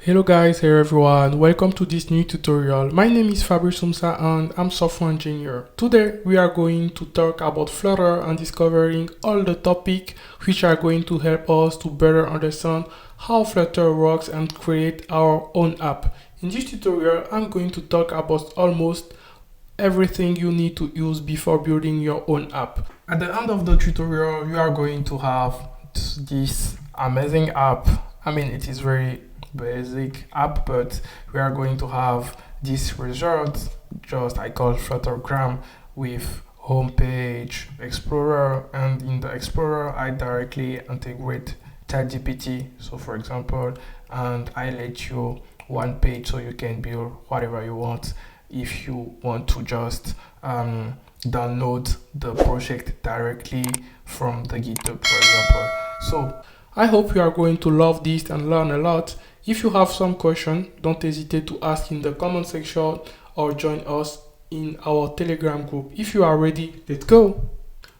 Hello guys, hello everyone, welcome to this new tutorial. My name is Fabrice Umsa and I'm software engineer. Today we are going to talk about Flutter and discovering all the topics which are going to help us to better understand how Flutter works and create our own app. In this tutorial, I'm going to talk about almost everything you need to use before building your own app. At the end of the tutorial, you are going to have this amazing app. It is very basic app, but we are going to have this result, just I call Fluttergram, with homepage, Explorer, and in the Explorer I directly integrate ChatGPT. So for example, and I let you one page so you can build whatever you want. If you want to just download the project directly from the GitHub, for example. So I hope you are going to love this and learn a lot. If you have some question, don't hesitate to ask in the comment section or join us in our Telegram group. If you are ready, let's go.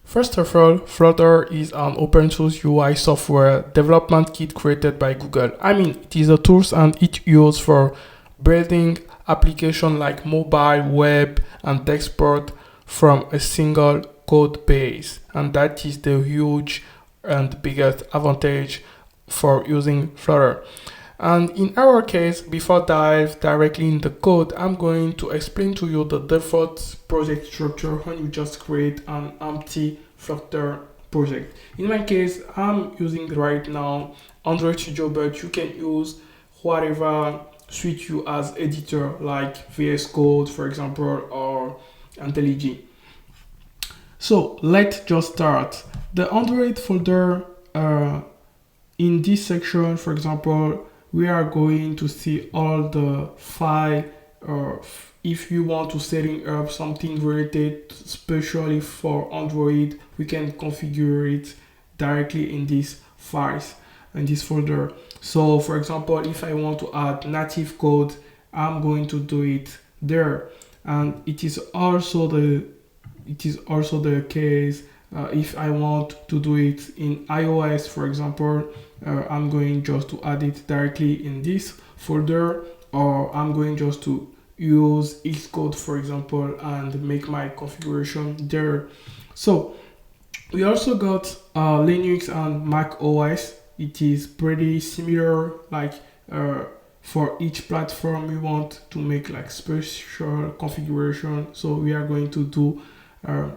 First of all, Flutter is an open source UI software development kit created by Google. It is a tool and it's used for building applications like mobile, web, and export from a single code base. And that is the huge and biggest advantage for using Flutter. And in our case, before dive directly in the code, I'm going to explain to you the default project structure when you just create an empty Flutter project. In my case, I'm using right now Android Studio, but you can use whatever suits you as editor, like VS Code, for example, or IntelliJ. So let's just start. The Android folder, in this section, for example, we are going to see all the file, if you want to setting up something related especially for Android, we can configure it directly in these files, in this folder. So for example, if I want to add native code, I'm going to do it there. And it is also the case if I want to do it in iOS, for example. I'm going just to add it directly in this folder, or I'm going just to use Xcode, for example, and make my configuration there. So we also got Linux and Mac OS. It is pretty similar, like for each platform we want to make like special configuration. So we are going to do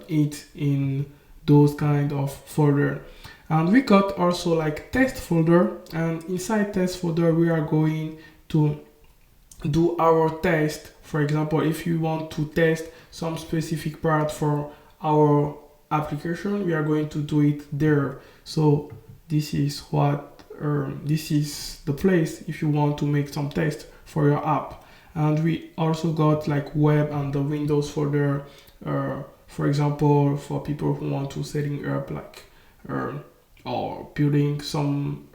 it in those kind of folder. And we got also like test folder, and inside test folder we are going to do our test. For example, if you want to test some specific part for our application, we are going to do it there. So this is the place if you want to make some test for your app. And we also got like web and the Windows folder, for example, for people who want to setting up like or building some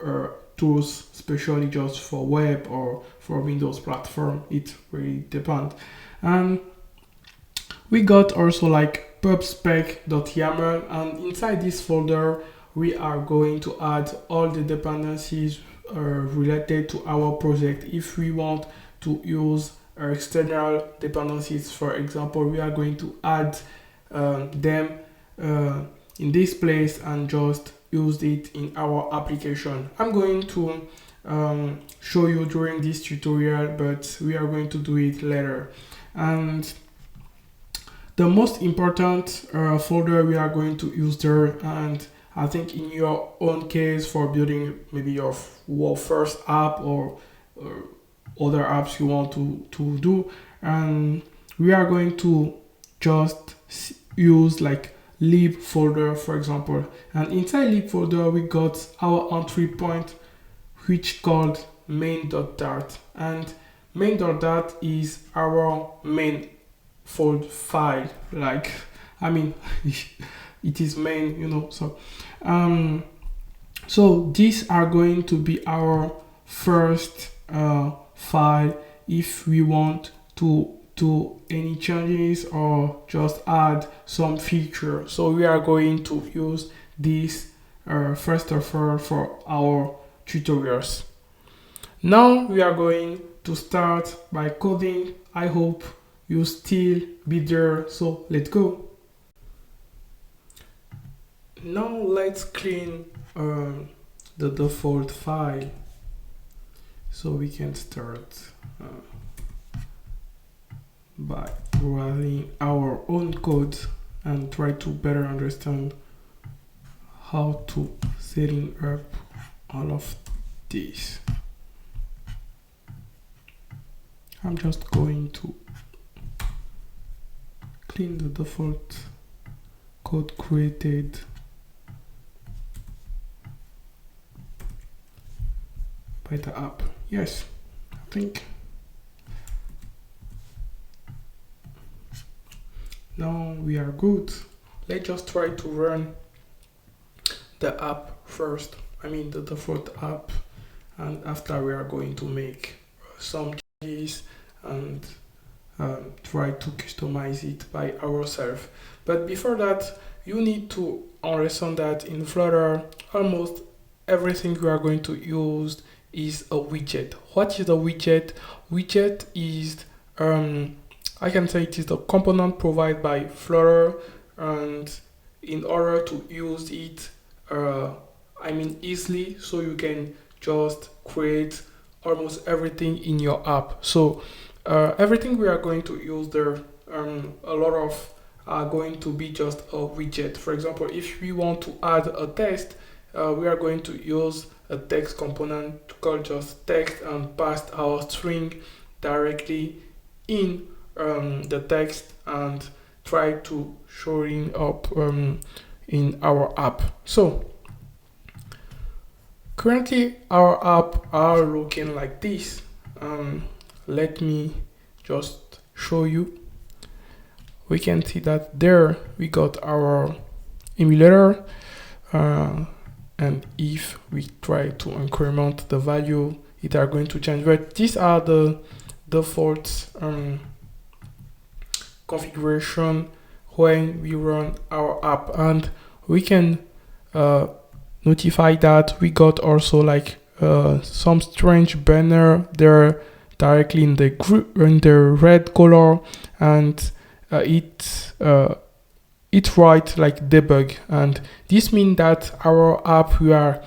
tools especially just for web or for Windows platform. It really depends. And we got also like pubspec.yaml, and inside this folder we are going to add all the dependencies related to our project. If we want to use external dependencies, for example, we are going to add them in this place and just use it in our application. I'm going to show you during this tutorial, but we are going to do it later. And the most important folder we are going to use there, and I think in your own case for building maybe your first app or other apps you want to do, and we are going to just use like lib folder, for example. And inside lib folder we got our entry point, which called main.dart, and main.dart is our main file. Like it is main, so these are going to be our first file if we want to do any changes or just add some feature. So we are going to use this first of all for our tutorials. Now we are going to start by coding. I hope you still be there, so let's go. Now let's clean the default file so we can start by writing our own code and try to better understand how to setting up all of this. I'm just going to clean the default code created by the app. Yes, I think now we are good. Let's just try to run the app first. I mean the default app, and after we are going to make some changes and try to customize it by ourselves. But before that, you need to understand that in Flutter, almost everything you are going to use is a widget. What is a widget? Widget is I can say it is the component provided by Flutter, and in order to use it easily, so you can just create almost everything in your app. So everything we are going to use there, a lot of are going to be just a widget. For example, if we want to add a text, we are going to use a text component called just text and pass our string directly in the text and try to showing up in our app. So currently our app are looking like this. Let me just show you. We can see that there we got our emulator, and if we try to increment the value, it are going to change. But these are the default configuration when we run our app, and we can notify that we got also like some strange banner there directly in the group in the red color, and it writes like debug, and this means that our app we are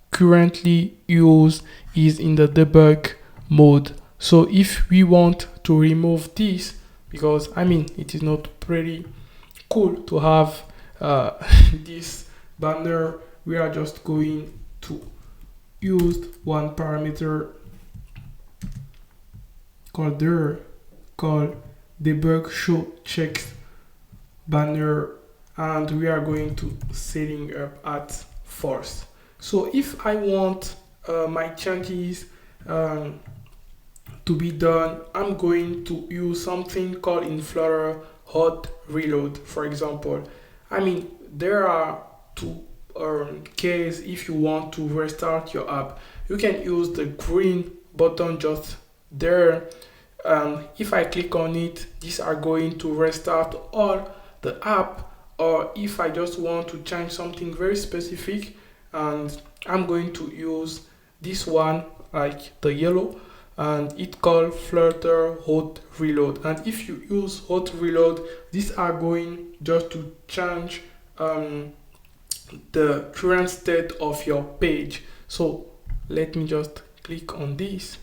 currently use is in the debug mode. So if we want to remove this, because it is not pretty cool to have this banner, we are just going to use one parameter called debugShowCheckModeBanner, and we are going to setting up at false. So if I want my changes to be done, I'm going to use something called in Flutter hot reload. For example, there are two cases. If you want to restart your app, you can use the green button just there. If I click on it, these are going to restart all the app. Or if I just want to change something very specific, and I'm going to use this one, like the yellow, and it called Flutter hot reload. And if you use hot reload, these are going just to change the current state of your page. So let me just click on this,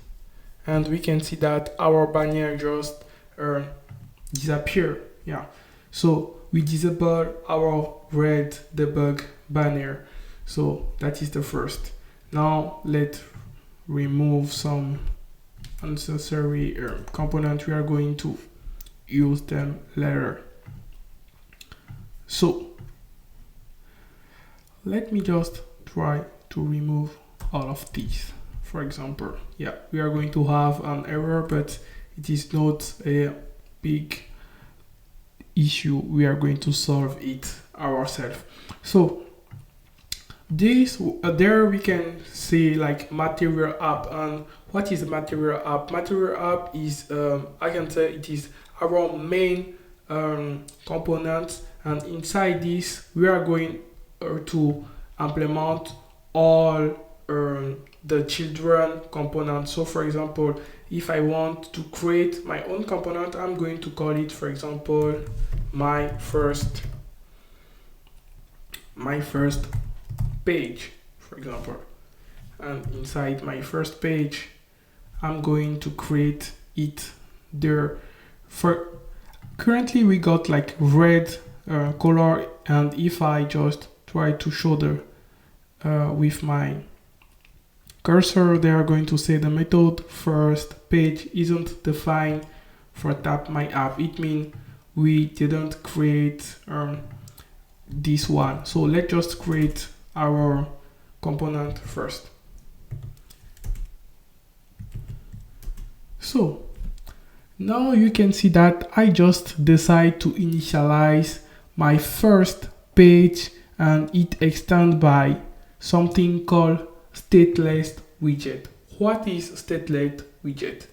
and we can see that our banner just disappear. Yeah, so we disable our red debug banner. So that is the first. Now let's remove some unnecessary components. We are going to use them later. So let me just try to remove all of these. For example, yeah, we are going to have an error, but it is not a big issue. We are going to solve it ourselves. So this there we can see like material app. And what is a material app? Material app is I can say it is our main component, and inside this we are going to implement all the children component. So for example, if I want to create my own component, I'm going to call it, for example, my first page, for example. And inside my first page, I'm going to create it there. Currently we got like red color, and if I just try to show the with my cursor, they are going to say the method first page isn't defined for tap my app. It means we didn't create this one. So let's just create our component first. So now you can see that I just decide to initialize my first page, and it extends by something called Stateless widget. What is Stateless widget?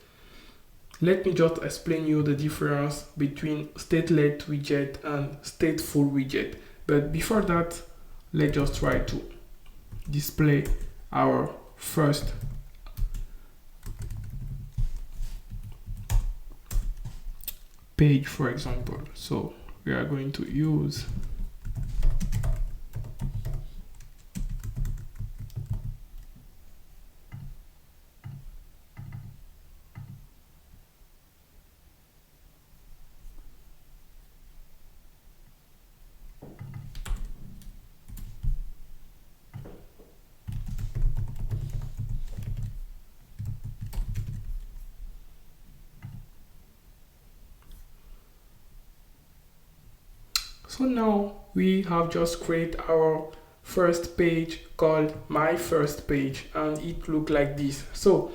Let me just explain you the difference between Stateless widget and Stateful widget. But before that, let's just try to display our first page, for example. So we are going to use So now we have just created our first page called my first page, and it look like this. So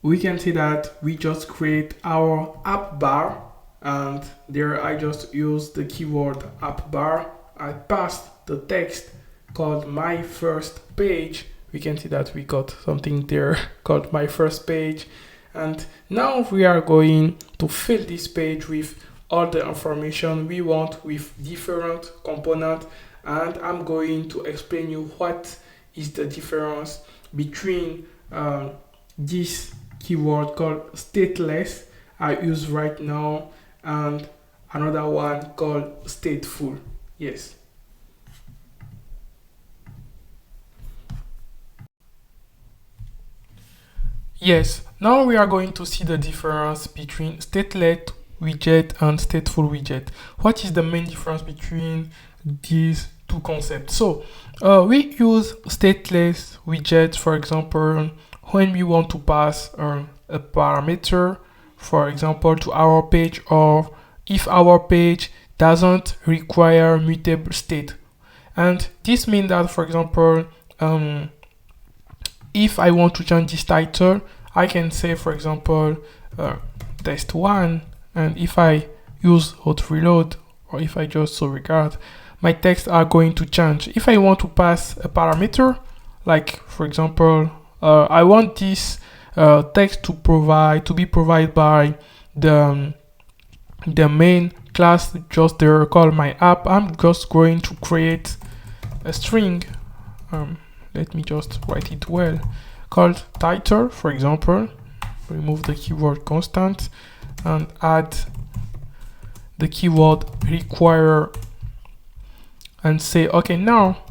we can see that we just create our app bar, and there I just use the keyword app bar. I passed the text called my first page. We can see that we got something there called my first page. And now we are going to fill this page with all the information we want with different components, and I'm going to explain you what is the difference between this keyword called stateless I use right now and another one called stateful. Yes. Yes, now we are going to see the difference between stateless widget and stateful widget. What is the main difference between these two concepts? So we use stateless widget, for example, when we want to pass a parameter, for example, to our page, or if our page doesn't require mutable state. And this means that, for example, if I want to change this title, I can say, for example, test1, and if I use hot reload, or if I just so regard, my texts are going to change. If I want to pass a parameter, like for example, I want this text to be provided by the main class just there called my app, I'm just going to create a string. Let me just write it well, called title, for example. Remove the keyword constant and add the keyword require, and say, okay, now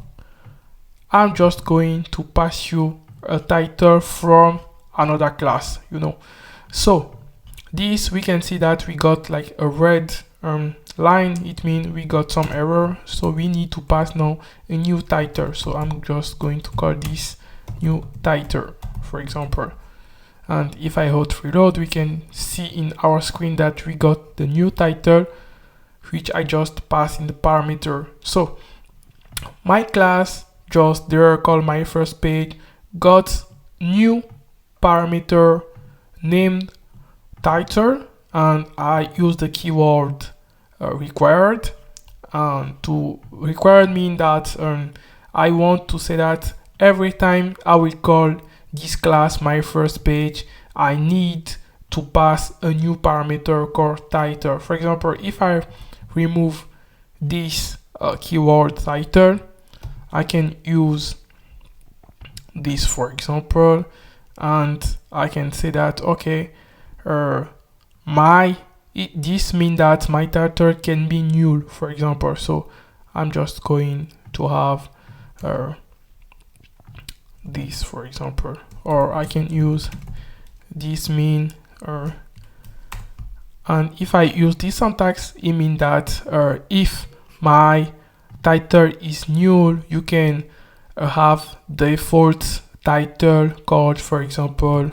I'm just going to pass you a title from another class, So this, we can see that we got like a red line. It means we got some error, so we need to pass now a new title. So I'm just going to call this new title, for example. And if I hot reload, we can see in our screen that we got the new title, which I just passed in the parameter. So my class just there called my first page got new parameter named title, and I use the keyword required. To required mean that I want to say that every time I will call this class my first page, I need to pass a new parameter called title. For example, if I remove this keyword title, I can use this, for example, and I can say that, okay, this means that my title can be null, for example. So I'm just going to have this, for example, or I can use this mean, and if I use this syntax, it means that if my title is null, you can have default title called, for example,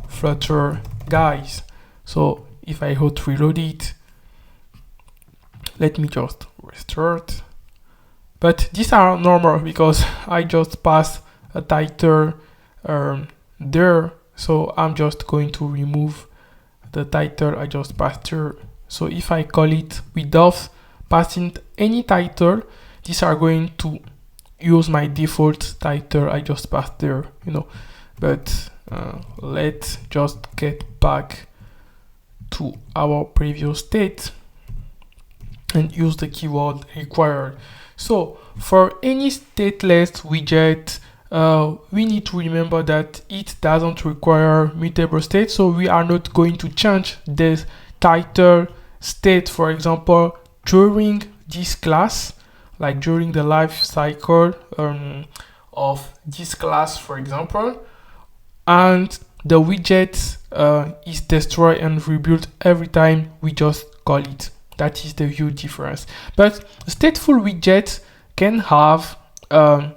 Flutter guys. So if I hot reload it, let me just restart. But these are normal because I just passed a title there. So I'm just going to remove the title I just passed here. So if I call it without passing any title, these are going to use my default title I just passed there, you know. But let's just get back to our previous state and use the keyword required. So for any stateless widget, we need to remember that it doesn't require mutable state, so we are not going to change the title state, for example, during this class, like during the life cycle of this class, for example, and the widget is destroyed and rebuilt every time we just call it. That is the huge difference. But stateful widget can have a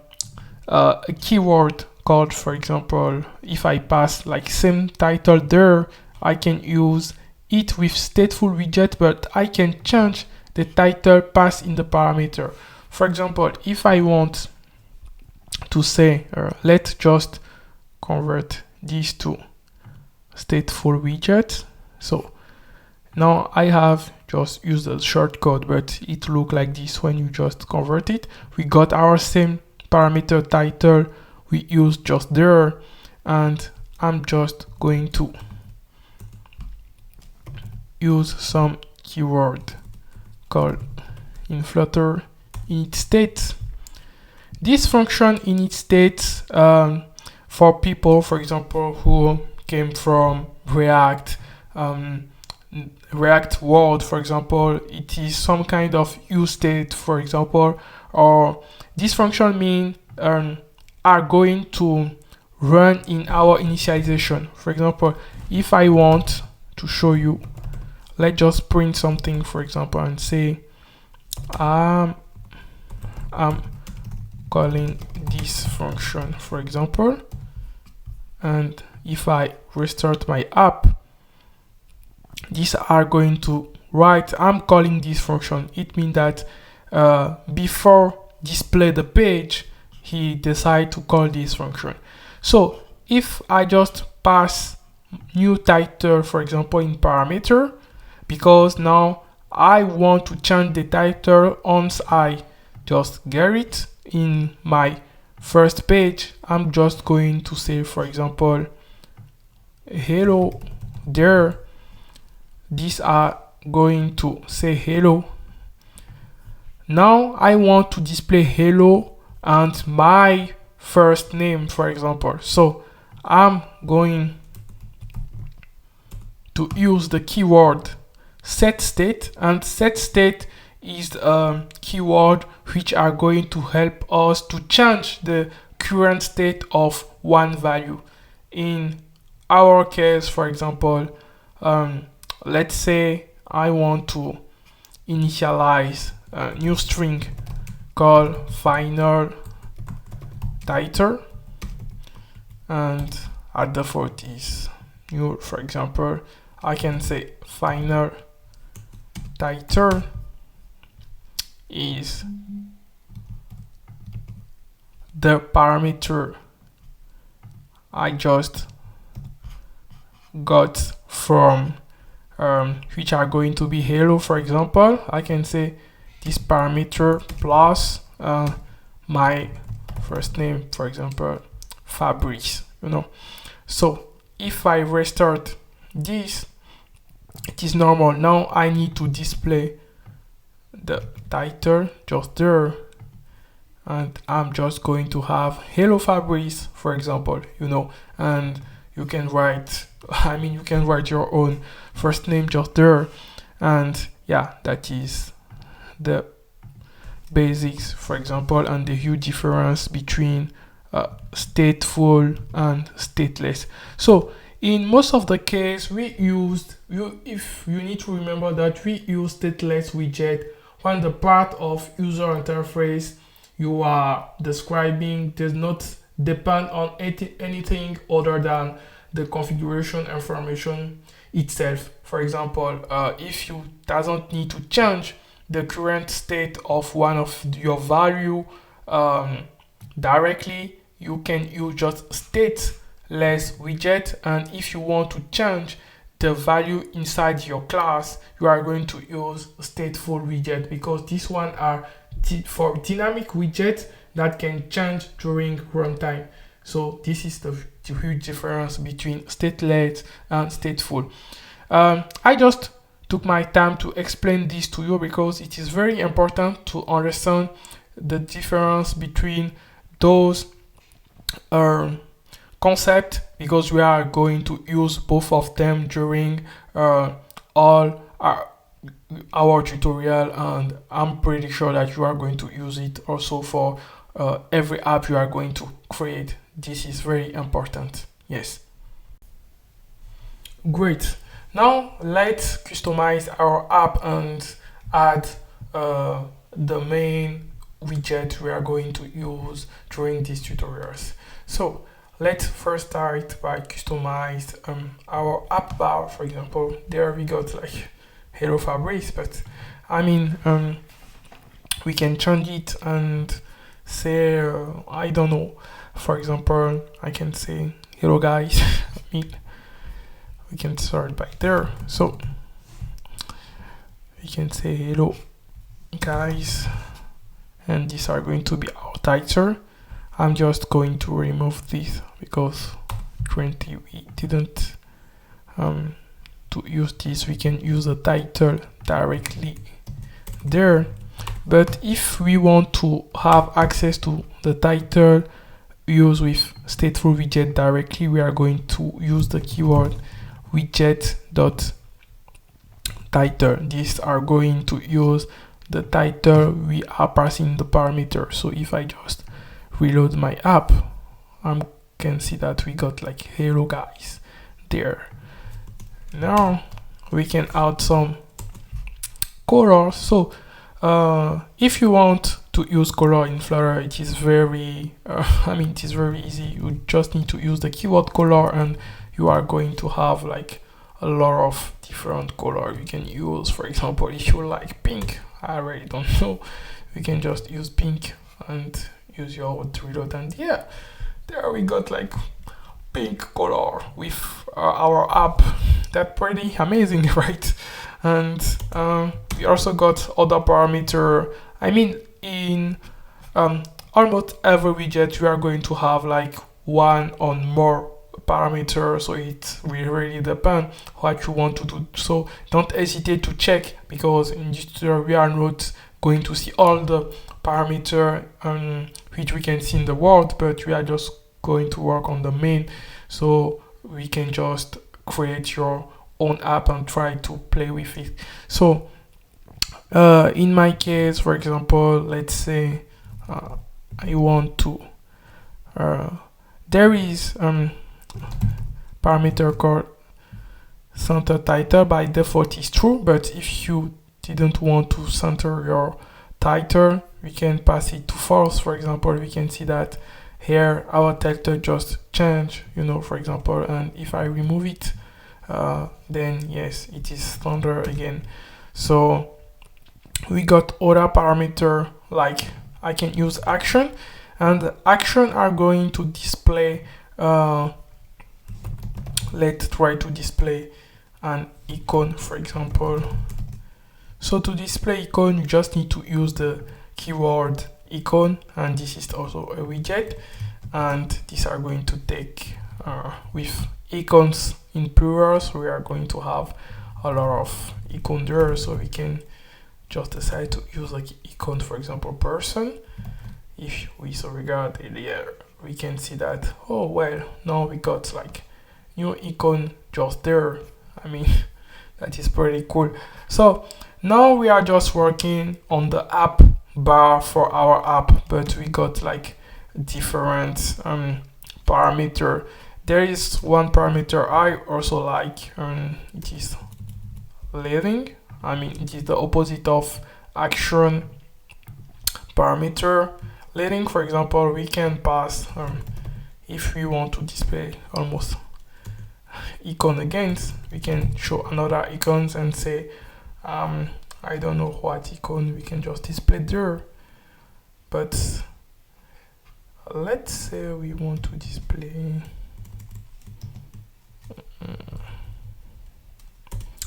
keyword called, for example, if I pass like same title there, I can use it with stateful widget, but I can change the title passed in the parameter. For example, if I want to say, let's just convert these to stateful widget. So now I have just used the shortcode, but it look like this when you just convert it. We got our same parameter title we used just there, and I'm just going to use some keyword called in Flutter Initstate. This function Initstate for people, for example, who came from React world, for example, it is some kind of use state, for example, or this function mean are going to run in our initialization. For example, if I want to show you, let's just print something, for example, and say I'm calling this function, for example, and if I restart my app, these are going to write I'm calling this function. It means that before display the page, he decide to call this function. So if I just pass new title, for example, in parameter, because now I want to change the title once I just get it in my first page, I'm just going to say, for example, hello there. These are going to say hello. Now I want to display hello and my first name, for example. So I'm going to use the keyword Setstate, and Setstate is a keyword which are going to help us to change the current state of one value. In our case, for example, let's say I want to initialize a new string called final title, and at default is new. For example, I can say final title is the parameter I just got from which are going to be hello. For example, I can say this parameter plus my first name, for example, Fabrice, you know. So if I restart this, it is normal. Now I need to display the title just there, and I'm just going to have hello Fabrice, for example, and you can write, you can write your own first name just there. And yeah, that is the basics, for example, and the huge difference between stateful and stateless. So in most of the case, if you need to remember that we use stateless widget when the part of user interface you are describing does not depend on anything other than the configuration information itself. For example, if you doesn't need to change the current state of one of your value directly, you can use just stateless widget, and if you want to change the value inside your class, you are going to use stateful widget, because this one are for dynamic widget that can change during runtime. So this is the huge difference between stateless and stateful. I just took my time to explain this to you because it is very important to understand the difference between those concepts, because we are going to use both of them during all our tutorial, and I'm pretty sure that you are going to use it also for every app you are going to create. This is very important. Yes. Great. Now let's customize our app and add the main widget we are going to use during these tutorials. So let's first start by customize our app bar. For example, there we got like hello Fabrice, but we can change it and say I don't know, for example, I can say hello guys. We can start by there, so we can say hello guys, and these are going to be our title. I'm just going to remove this because currently we didn't to use this. We can use the title directly there, but if we want to have access to the title used with stateful widget directly, we are going to use the keyword widget.title. These are going to use the title we are passing the parameter. So if I just reload my app, I can see that we got like hello guys there. Now we can add some colors. So if you want to use color in Flutter, it is very it is very easy. You just need to use the keyword color, and you are going to have like a lot of different color you can use. For example, if you like pink, I really don't know, you can just use pink and use your reload, and yeah, there we got like pink color with our app. That's pretty amazing, right? And we also got other parameter. In almost every widget, we are going to have like one or more parameter, so it will really depend what you want to do. So don't hesitate to check, because in this tutorial we are not going to see all the parameter which we can see in the world, but we are just going to work on the main, so we can just create your own app and try to play with it. So in my case, for example, let's say I want to there is parameter called center title. By default is true, but if you didn't want to center your title, we can pass it to false. For example, we can see that here our title just changed, for example, and if I remove it, then yes, it is standard again. So we got other parameter, like I can use action, and the action are going to display let's try to display an icon, for example. So to display icon, you just need to use the keyword icon, and this is also a widget, and these are going to take with icons in plural, so we are going to have a lot of icon there. So we can just decide to use like icon, for example, person. if we disregard it here, we can see that, oh well, now we got like new icon just there. I mean, that is pretty cool. So now we are just working on the app bar for our app, but we got like different parameter. There is one parameter I also like, it is leading. I mean, it is the opposite of action parameter. Leading, for example, we can pass if we want to display almost icon again, we can show another icons and say I don't know what icon we can just display there, but let's say we want to display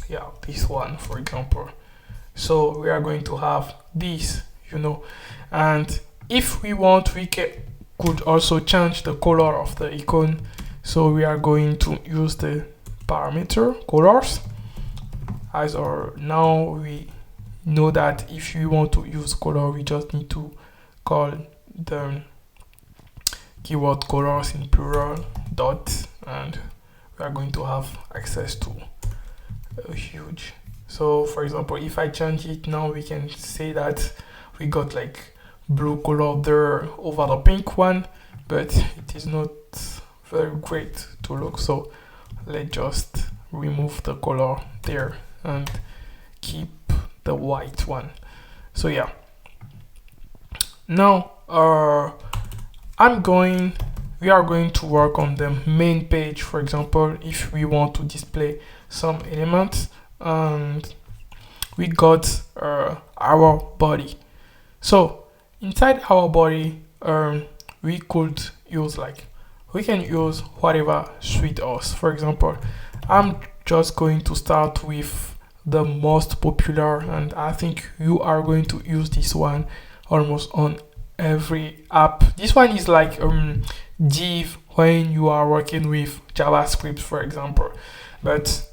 yeah, this one, for example. So we are going to have this, you know, and if we want, we could also change the color of the icon. So we are going to use the parameter colors. As or now we know that if we want to use color, we just need to call the keyword colors in plural dot, and we are going to have access to a huge. So for example, if I change it now, we can say that we got like blue color there over the pink one, but it is not very great to look. So let's just remove the color there and keep the white one. So yeah, now we are going to work on the main page. For example, if we want to display some elements, and we got our body. So inside our body, we could use we can use whatever suit us. For example, I'm just going to start with the most popular, and I think you are going to use this one almost on every app. This one is like div when you are working with JavaScript, for example. But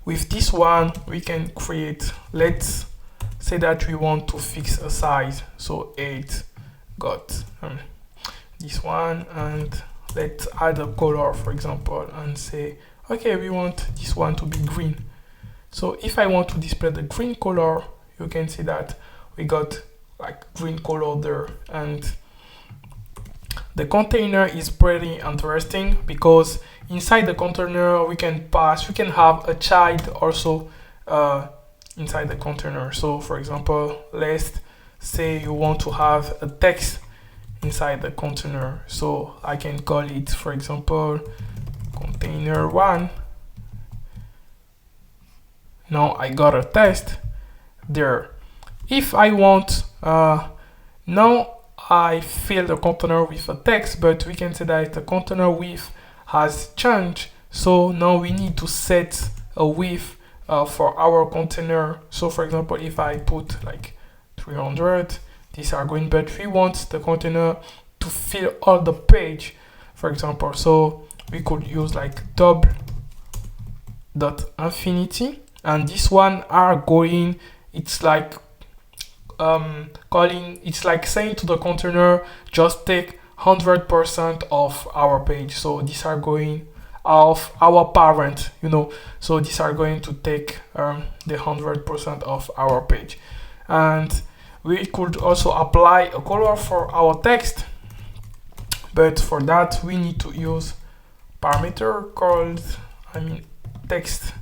with this one, we can create, let's say that we want to fix a size. So 8 got this one, and let's add a color, for example, and say, okay, we want this one to be green. So if I want to display the green color, you can see that we got like green color there. And the container is pretty interesting because inside the container we can have a child also inside the container. So for example, let's say you want to have a text inside the container. So I can call it, for example, container1. Now I got a text there. If I want, now I fill the container with a text, but we can say that the container width has changed. So now we need to set a width for our container. So for example, if I put like 300, these are going, but we want the container to fill all the page, for example. So we could use like double.infinity, and this one are going, it's like it's like saying to the container, just take 100% of our page. So these are going of our parent, you know, so these are going to take the 100% of our page. And we could also apply a color for our text, but for that we need to use parameter called text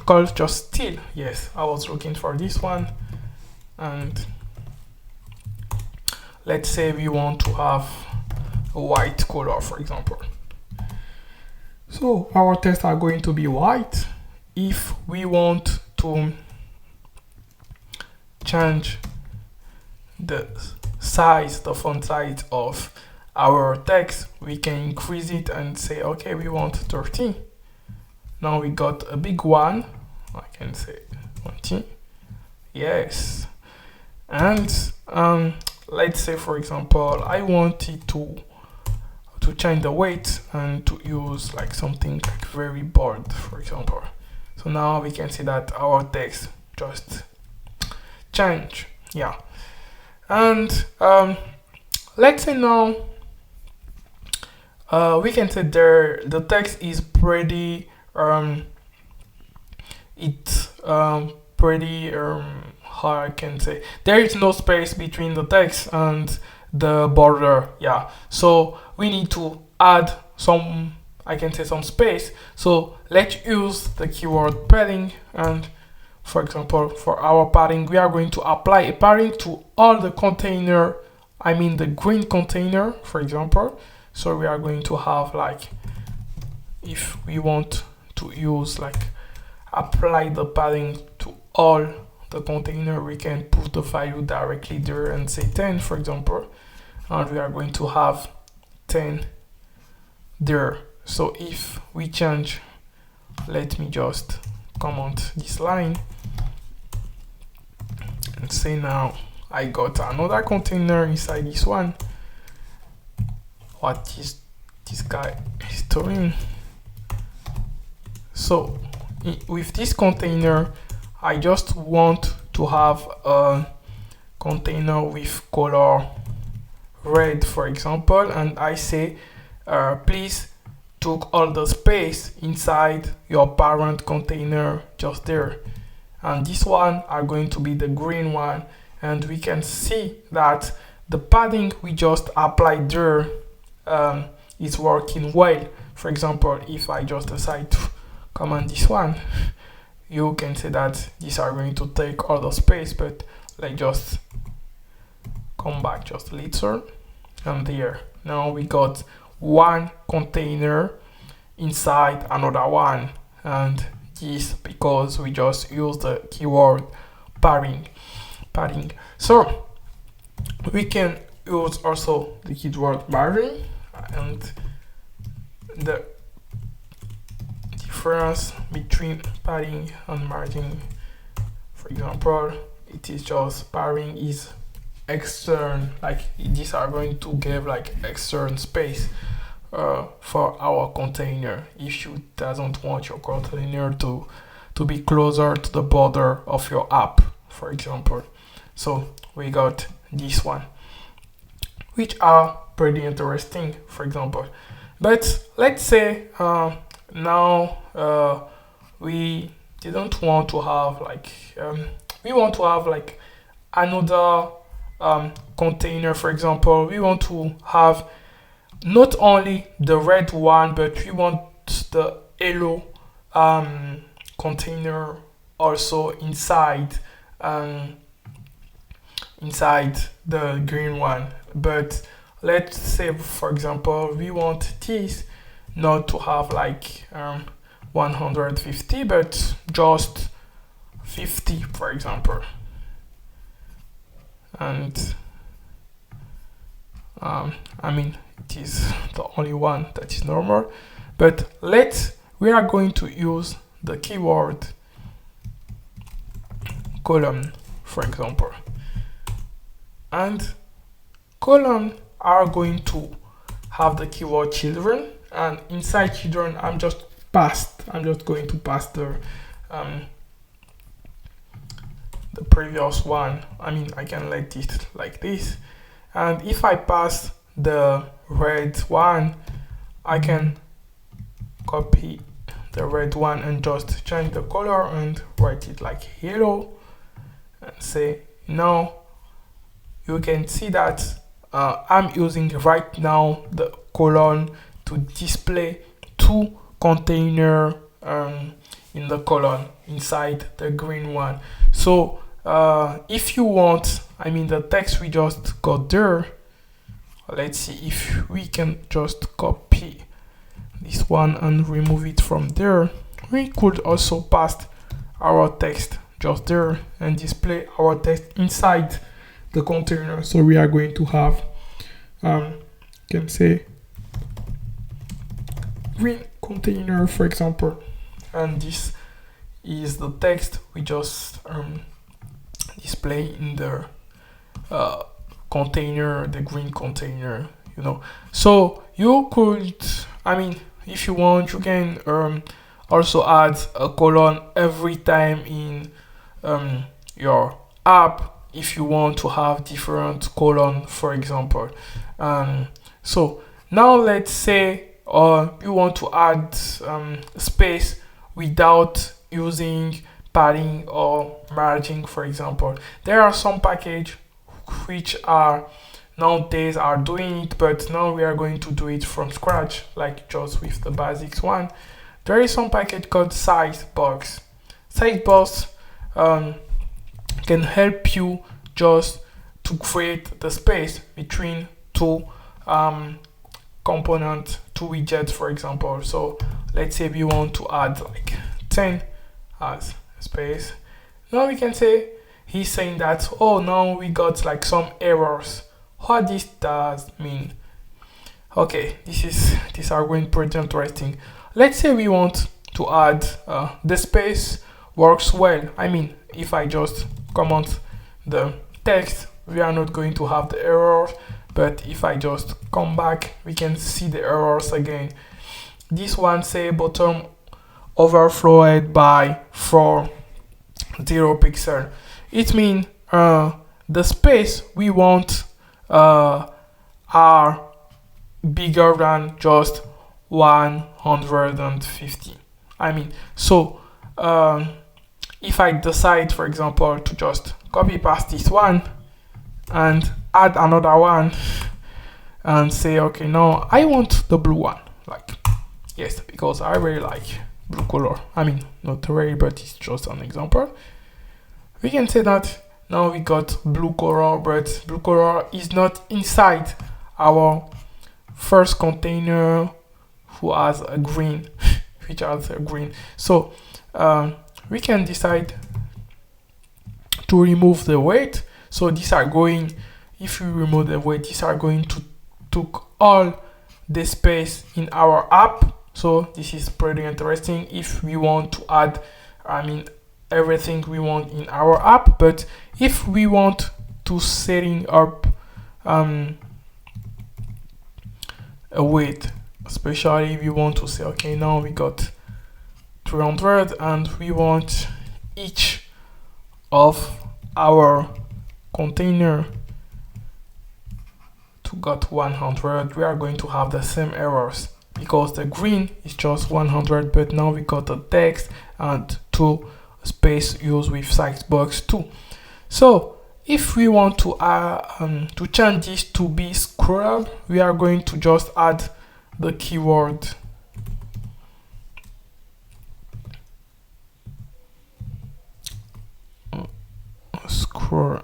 called just still. Yes, I was looking for this one. And let's say we want to have a white color, for example. So our text are going to be white. If we want to change the size, the font size of our text, we can increase it and say, okay, we want 30. Now we got a big one. I can say 20. Yes. And let's say, for example, I wanted to change the weight and to use like something like very bold, for example. So now we can see that our text just change. Yeah. And let's say now we can say there the text is pretty how I can say, there is no space between the text and the border. Yeah, so we need to add some, I can say, some space. So let's use the keyword padding, and for example, for our padding, we are going to apply a padding to all the container, I mean the green container, for example. So we are going to have, like, if we want to use, like, apply the padding to all the container, we can put the value directly there and say 10, for example, and we are going to have 10 there. So if we change, let me just comment this line and say now I got another container inside this one. What is this guy storing? So with this container, I just want to have a container with color red, for example, and I say please took all the space inside your parent container just there, and this one are going to be the green one, and we can see that the padding we just applied there is working well. For example, if I just decide to comment this one, you can see that these are going to take all the space, but let's just come back just a little, and there. Now we got one container inside another one, and this because we just used the keyword padding. So we can use also the keyword padding, and the difference between padding and margin, for example, it is just padding is external, like these are going to give like external space for our container if you doesn't want your container to be closer to the border of your app, for example. So we got this one, which are pretty interesting, for example. But let's say now we didn't want to have like we want to have like another container. For example, we want to have not only the red one, but we want the yellow container also inside the green one. But let's say, for example, we want this not to have like 150, but just 50, for example. And I mean, it is the only one that is normal, but we are going to use the keyword column, for example, and column are going to have the keyword children, and inside children I'm just going to pass the previous one. I mean, I can let it like this, and if I pass the red one, I can copy the red one and just change the color and write it like yellow, and say now you can see that I'm using right now the column to display two container in the column inside the green one. So if you want, I mean, the text we just got there, let's see if we can just copy this one and remove it from there. We could also paste our text just there and display our text inside the container. So we are going to have can say green container, for example, and this is the text we just display in the container, the green container, you know. So you could, I mean, if you want, you can also add a colon every time in your app if you want to have different column, for example. So now let's say you want to add space without using padding or margin, for example. There are some packages which are nowadays are doing it, but now we are going to do it from scratch, like just with the basics one. There is some package called Sizebox. Sizebox can help you just to create the space between two components, two widgets, for example. So let's say we want to add like 10 as space. Now we can say, he's saying that, oh, now we got like some errors. What this does mean? Okay, these are going pretty interesting. Let's say we want to add the space works well. I mean, if I just comment the text, we are not going to have the errors, but if I just come back, we can see the errors again. This one say bottom overflowed by 0 pixel. It means the space we want are bigger than just 150. I mean, so if I decide, for example, to just copy past this one and add another one and say, okay, now I want the blue one, like, yes, because I really like blue color. I mean, not really, but it's just an example. We can say that now we got blue color, but blue color is not inside our first container who has a green, which has a green. So we can decide to remove the weight. So these are going, if we remove the weight, these are going to take all the space in our app. So this is pretty interesting if we want to add, I mean, everything we want in our app. But if we want to setting up a weight, especially we want to say, okay, now we got 300 and we want each of our container to got 100, we are going to have the same errors because the green is just 100, but now we got the text and two space used with Sizebox too. So if we want to change this to be scrollable, we are going to just add the keyword scroll.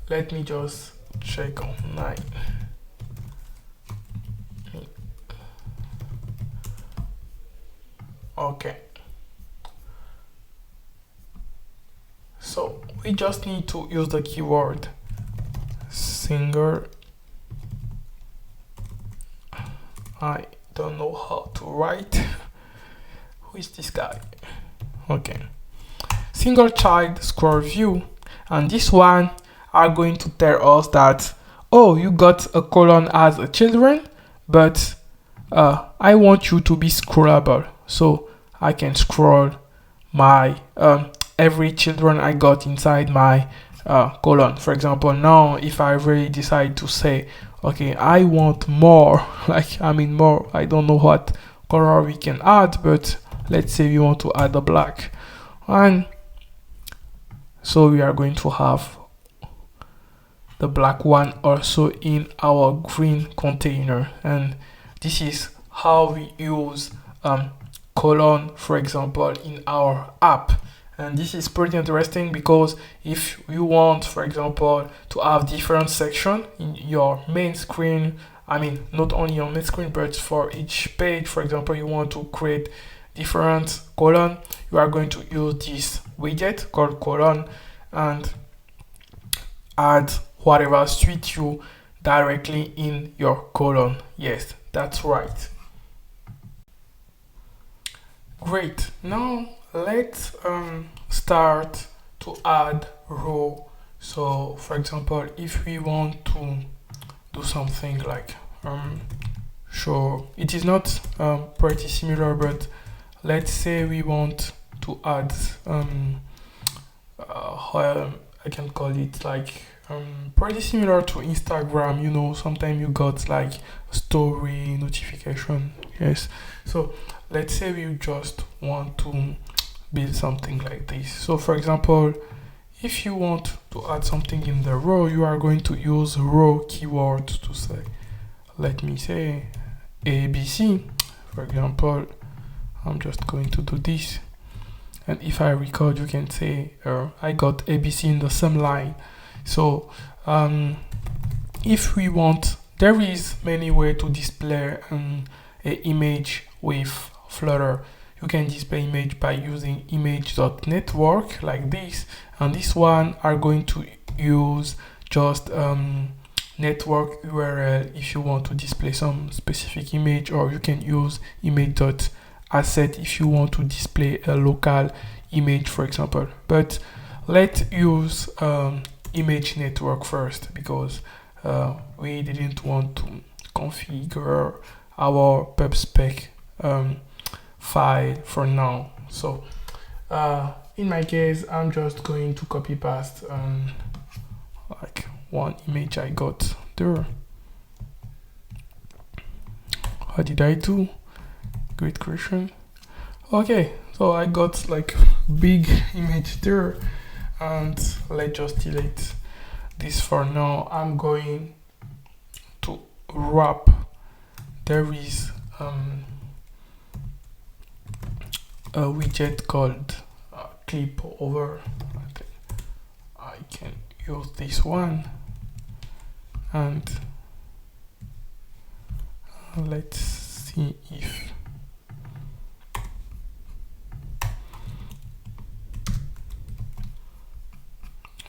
Let me just check on 9. Okay. So we just need to use the keyword single. I don't know how to write. Who is this guy? Okay. Singlechildscrollview, and this one are going to tell us that, oh, you got a column as a children, but I want you to be scrollable, so I can scroll my every children I got inside my column. For example, now if I really decide to say, okay, I want more, like, I mean more, I don't know what color we can add, but let's say we want to add a black, and so we are going to have the black one also in our green container. And this is how we use column, for example, in our app. And this is pretty interesting because if you want, for example, to have different section in your main screen, I mean, not only your main screen, but for each page, for example, you want to create different column, you are going to use this widget called column and add whatever suits you directly in your column. Yes, that's right. Great. Now let's start to add row. So for example, if we want to do something like show, it is not pretty similar, but let's say we want to add I can call it like pretty similar to Instagram, you know, sometimes you got like story notification. Yes, so let's say we just want to build something like this. So for example, if you want to add something in the row, you are going to use row keyword to say, let me say ABC. For example, I'm just going to do this. And if I record, you can say I got ABC in the same line. So if we want, there is many ways to display an image with Flutter. You can display image by using image.network like this, and this one are going to use just network URL if you want to display some specific image, or you can use image.asset if you want to display a local image, for example. But let's use image network first, because we didn't want to configure our pubspec file for now. So in my case, I'm just going to copy paste like one image I got there. How did I do? Great question. Okay, so I got like big image there, and let's just delete this for now. I'm going to wrap. There is a widget called clip over. I can use this one, and let's see if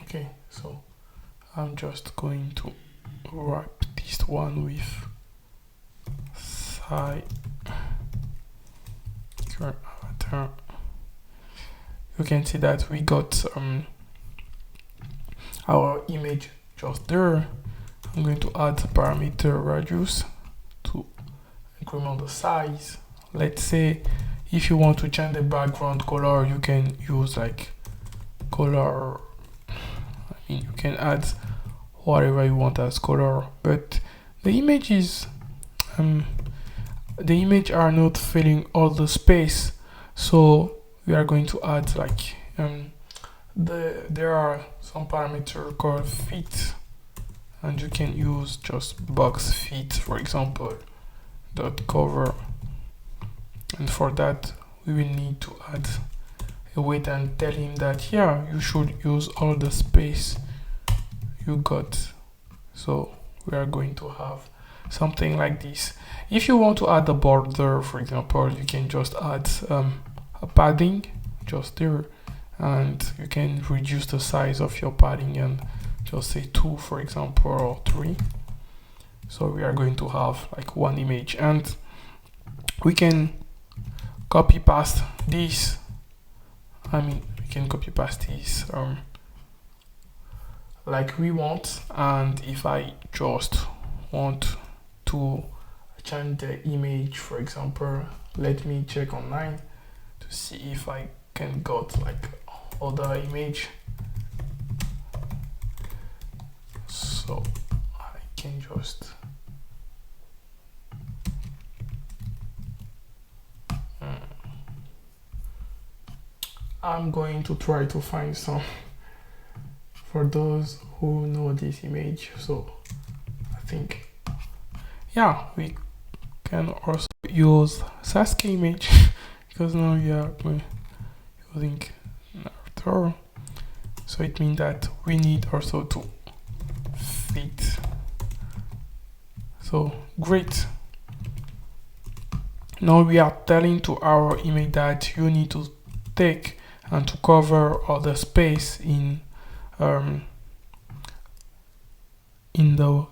okay. So I'm just going to wrap this one with avatar. You can see that we got our image just there. I'm going to add parameter radius to increment the size. Let's say if you want to change the background color, you can use like color. I mean, you can add whatever you want as color, but the image is the image are not filling all the space, so we are going to add like there are some parameter called fit, and you can use just box fit, for example, dot cover, and for that we will need to add a weight and tell him that yeah, you should use all the space you got. So we are going to have something like this. If you want to add a border, for example, you can just add a padding just there, and you can reduce the size of your padding and just say 2, for example, or 3. So we are going to have like one image, and we can copy paste this. I mean, we can copy paste this like we want. And if I just want to change the image, for example, let me check online to see if I can got like other image. So I can just I'm going to try to find some for those who know this image. So I think yeah, we can also use Sasuke image because now we are using Naruto. So it means that we need also to fit. So great. Now we are telling to our image that you need to take and to cover all the space in the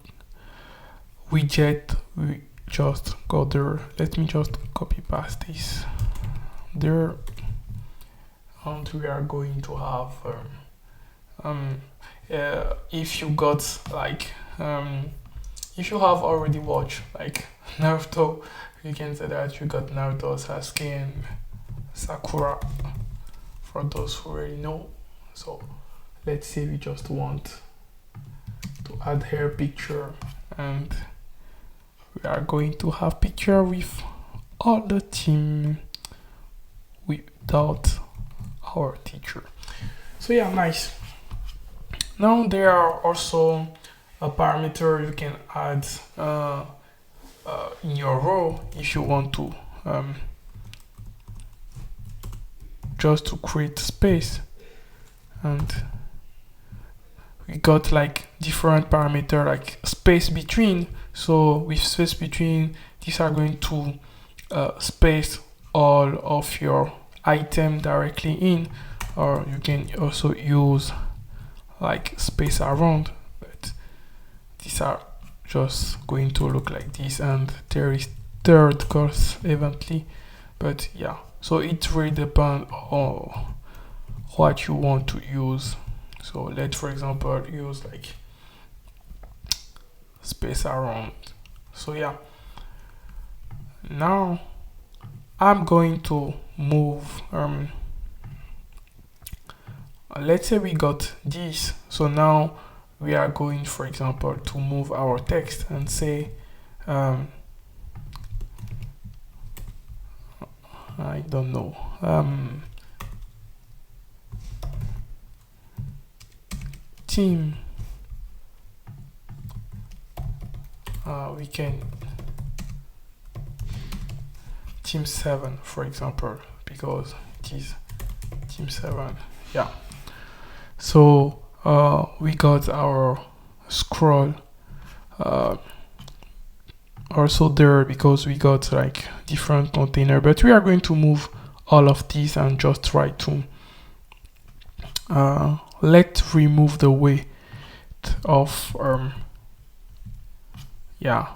widget. We just go there. Let me just copy paste this there, and we are going to have if you got like if you have already watched like Naruto, you can say that you got Naruto, Sasuke, and Sakura, for those who already know. So let's say we just want to add here picture, and we are going to have picture with all the team without our teacher. So yeah, nice. Now there are also a parameter you can add in your row if you want to just to create space, and we got like different parameter like space between. So with space between, these are going to space all of your item directly in, or you can also use like space around, but these are just going to look like this, and there is third course eventually. But yeah, so it really depends on what you want to use. So let's for example use like space around. So yeah, now I'm going to move let's say we got this. So now we are going, for example, to move our text and say I don't know, team, we can team 7 for example, because it is team 7. Yeah, so we got our scroll also there because we got like different container, but we are going to move all of these and just try to let's remove the weight of yeah,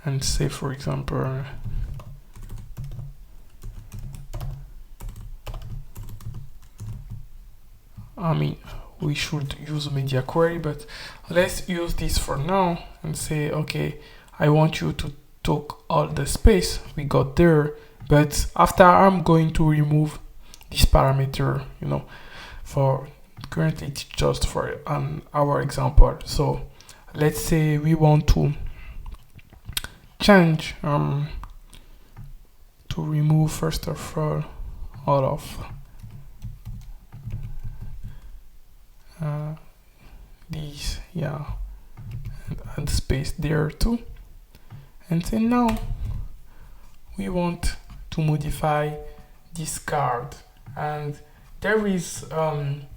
and say for example I mean we should use media query, but let's use this for now and say okay, I want you to take all the space we got there, but after I'm going to remove this parameter, you know, for currently it's just for our example. So let's say we want to change to remove first of all of these, yeah, and add space there too, and say now we want to modify this card. And there is some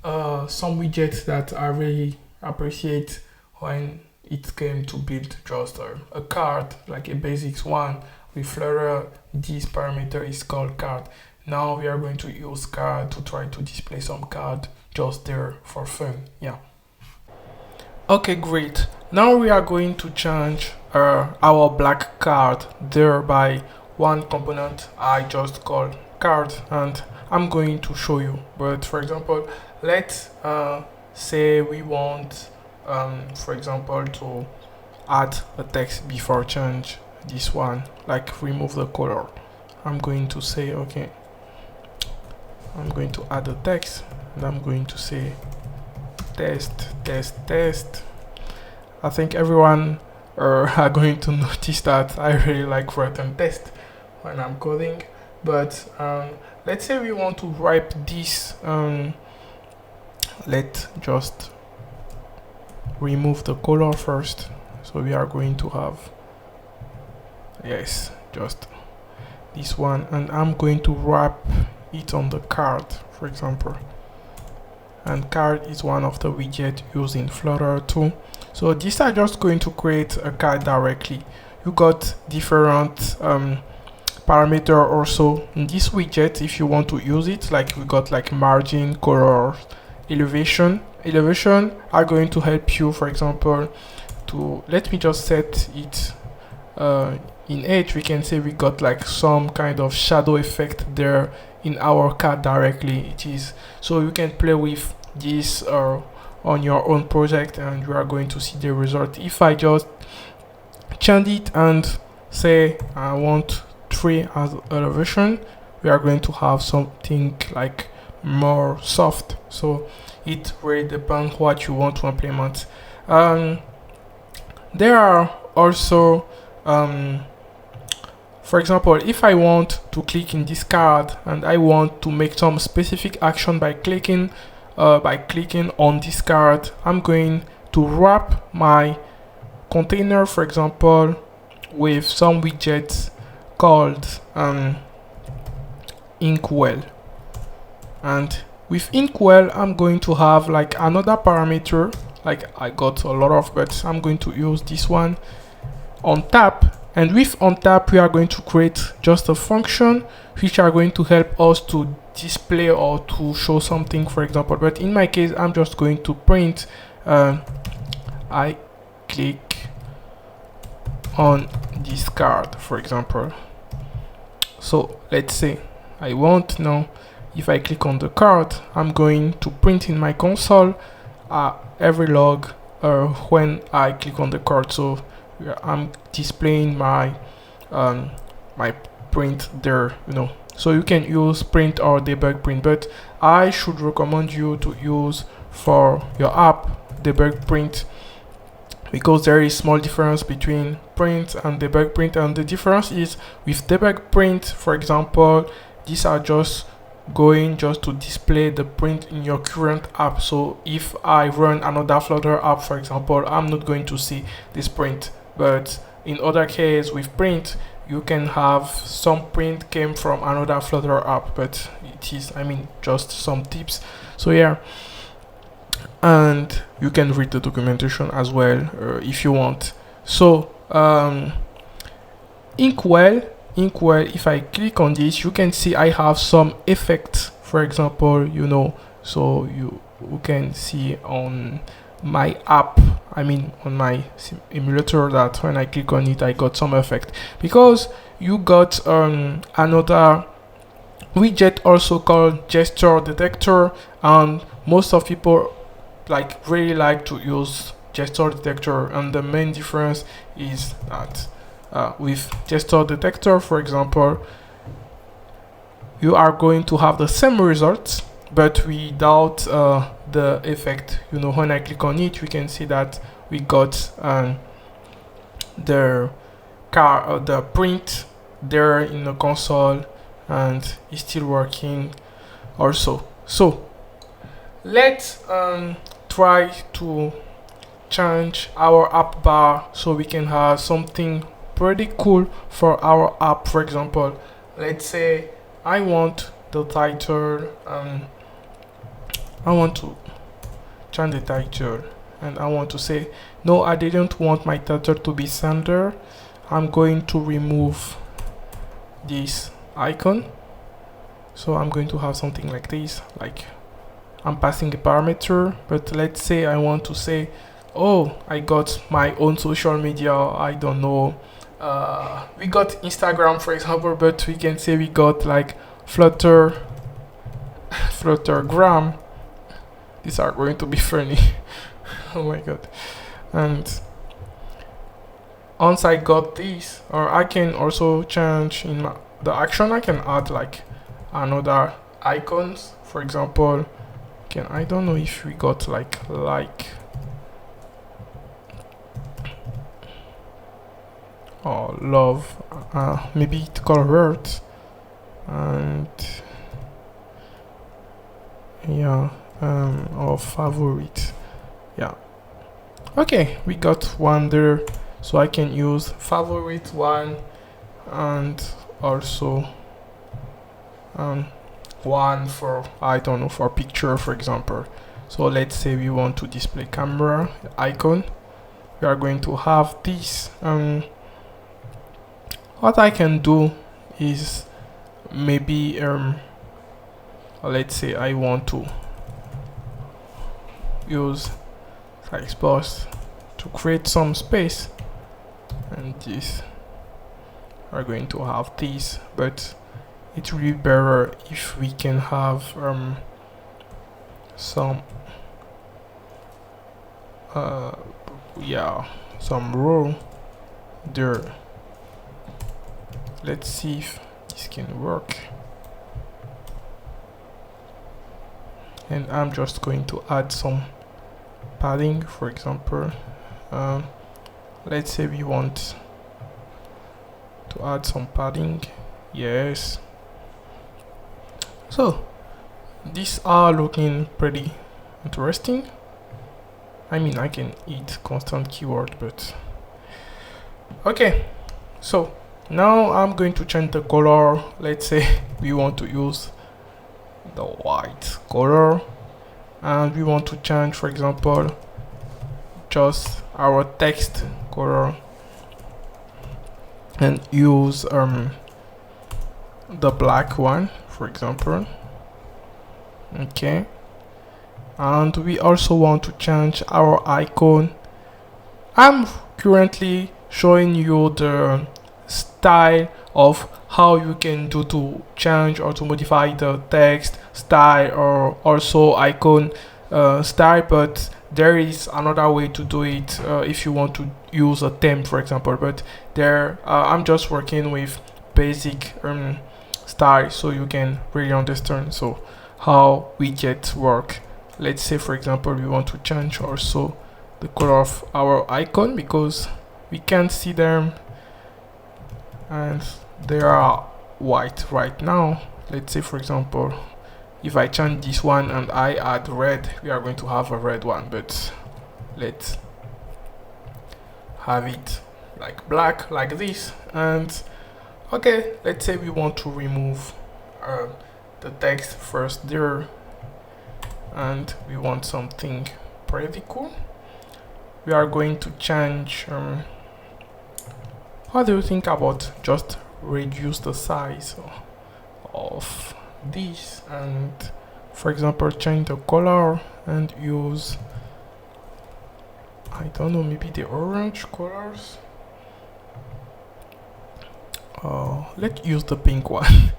widgets that I really appreciate when it came to build just a card, like a basics one with Flutter. This parameter is called card. Now we are going to use card to try to display some card just there for fun. Yeah. Okay, great. Now we are going to change our black card there by one component I just called card, and I'm going to show you. But for example, let's say we want for example to add a text before change this one, like remove the color. I'm going to say okay, I'm going to add a text, and I'm going to say test, test, test. I think everyone are going to notice that I really like writing test when I'm coding. But let's say we want to write this. Let's just remove the color first. So we are going to have, yes, just this one, and I'm going to wrap it on the card, for example. And card is one of the widgets used in Flutter too. So these are just going to create a card directly. You got different parameter also in this widget if you want to use it. Like we got like margin, color, elevation. Elevation are going to help you, for example, to let me just set it in Edge. We can say we got like some kind of shadow effect there in our card directly. It is so you can play with this on your own project, and you are going to see the result. If I just change it and say I want 3 as elevation, we are going to have something like more soft. So it really depends what you want to implement. There are also for example, if I want to click in this card and I want to make some specific action by clicking on this card, I'm going to wrap my container, for example, with some widgets called Inkwell. And with Inkwell, I'm going to have like another parameter, like I got a lot of, but I'm going to use this one, on tap. And with on tap, we are going to create just a function which are going to help us to display or to show something, for example. But in my case, I'm just going to print I click on this card, for example. So let's say I want now, if I click on the card, I'm going to print in my console every log when I click on the card. So I'm displaying my my print there, you know. So you can use print or debugPrint, but I should recommend you to use for your app debugPrint, because there is small difference between print and debugPrint. And the difference is with debugPrint, for example, these are just going to display the print in your current app. So if I run another Flutter app, for example, I'm not going to see this print. But in other case with print, you can have some print came from another Flutter app, but it is, I mean, just some tips. So yeah, and you can read the documentation as well if you want. So Inkwell, if I click on this, you can see I have some effects, for example, you know. So you can see on my app, I mean on my emulator, that when I click on it I got some effect, because you got another widget also called gesture detector, and most of people really like to use gesture detector. And the main difference is that with gesture detector, for example, you are going to have the same results but without the effect. You know, when I click on it, we can see that we got the print there in the console, and it's still working also. So let's try to change our app bar so we can have something pretty cool for our app. For example, let's say I want the title, I want to change the title, and I want to say no, I didn't want my title to be center. I'm going to remove this icon. So I'm going to have something like this, like I'm passing a parameter. But let's say I want to say, oh, I got my own social media, I don't know, we got Instagram, for example, but we can say we got like Fluttergram. These are going to be funny. Oh my god. And once I got this, or I can also change in the action, I can add like another icons, for example. I don't know if we got like or love, maybe it called hurt, and yeah, or favorite. Yeah, okay, we got one there, so I can use favorite one, and also one for, I don't know, for picture, for example. So let's say we want to display camera icon. We are going to have this. What I can do is maybe let's say I want to use Sizebox to create some space, and this are going to have this, but it will be better if we can have some some row there. Let's see if this can work. and I'm just going to add some padding. For example, let's say we want to add some padding. Yes, so these are looking pretty interesting. I mean, I can eat constant keyword, but okay. So now I'm going to change the color. Let's say we want to use the white color, and we want to change, for example, just our text color and use the black one, for example. Okay, and we also want to change our icon. I'm currently showing you the style of how you can do to change or to modify the text style or also icon style, but there is another way to do it if you want to use a theme, for example. But there I'm just working with basic style so you can really understand so how widgets work. Let's say, for example, we want to change also the color of our icon because we can't see them and they are white right now. Let's say, for example, if I change this one and I add red, we are going to have a red one, but let's have it like black, like this. And okay, let's say we want to remove the text first there, and we want something pretty cool. We are going to change how do you think about just reduce the size of this, and for example change the color and use, I don't know, maybe the orange colors. Let's use the pink one.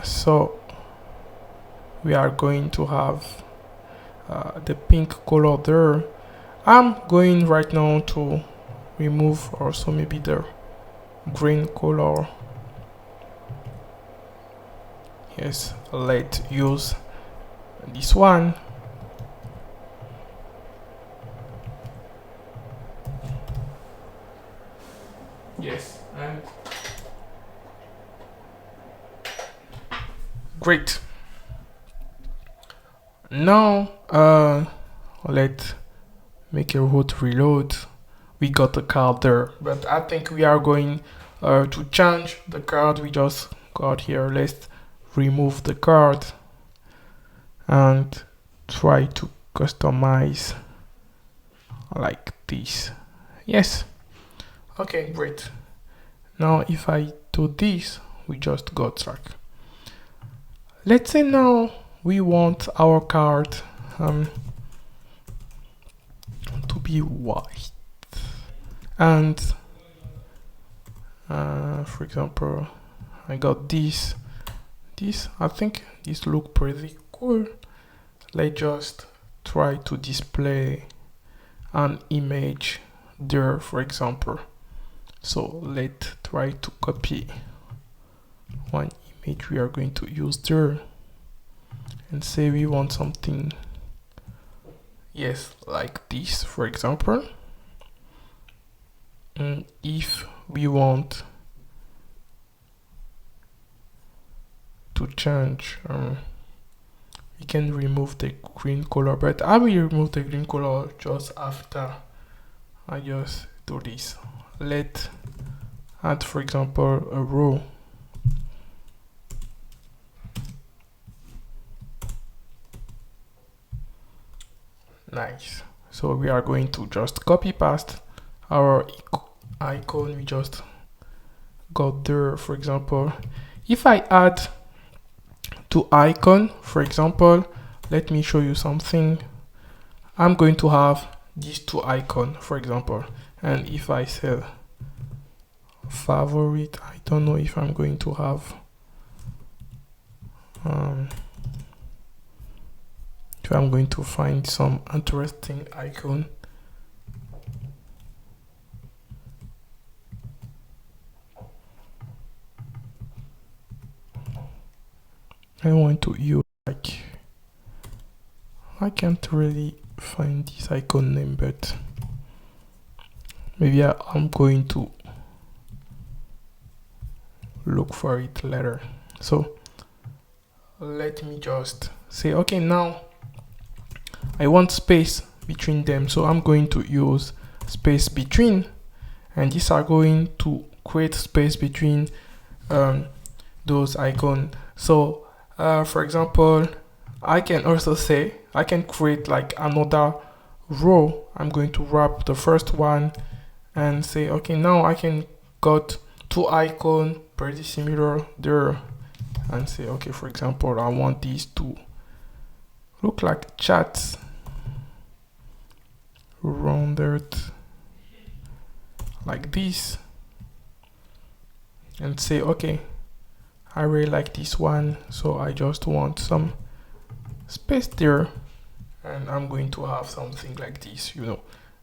So we are going to have the pink color there. I'm going right now to remove also maybe the green color. Yes, let's use this one. Yes, and great. Now let's make a root reload. We got the card there, but I think we are going to change the card we just got here. Let's remove the card and try to customize like this. Yes. Okay, great. Now if I do this, we just got stuck. Let's say now we want our card to be white, and for example I got this. I think this look pretty cool. Let's just try to display an image there, for example. So let's try to copy one image we are going to use there and say we want something, yes, like this, for example. And if we want to change, we can remove the green color, but I will remove the green color just after I just do this. Let's add, for example, a row. Nice. So we are going to just copy paste our icon we just got there. For example, if I add to icon, for example, let me show you something. I'm going to have these two icons, for example, and if I say favorite, I don't know if I'm going to have if I'm going to find some interesting icon. I want to use like, I can't really find this icon name, but maybe I'm going to look for it later. So let me just say, okay, now I want space between them, so I'm going to use space between, and these are going to create space between those icons. So for example, I can also say I can create like another row. I'm going to wrap the first one and say, okay, now I can got two icons pretty similar there, and say, okay, for example, I want these to look like chats rounded like this, and say, okay, I really like this one, so I just want some space there, and I'm going to have something like this, you know,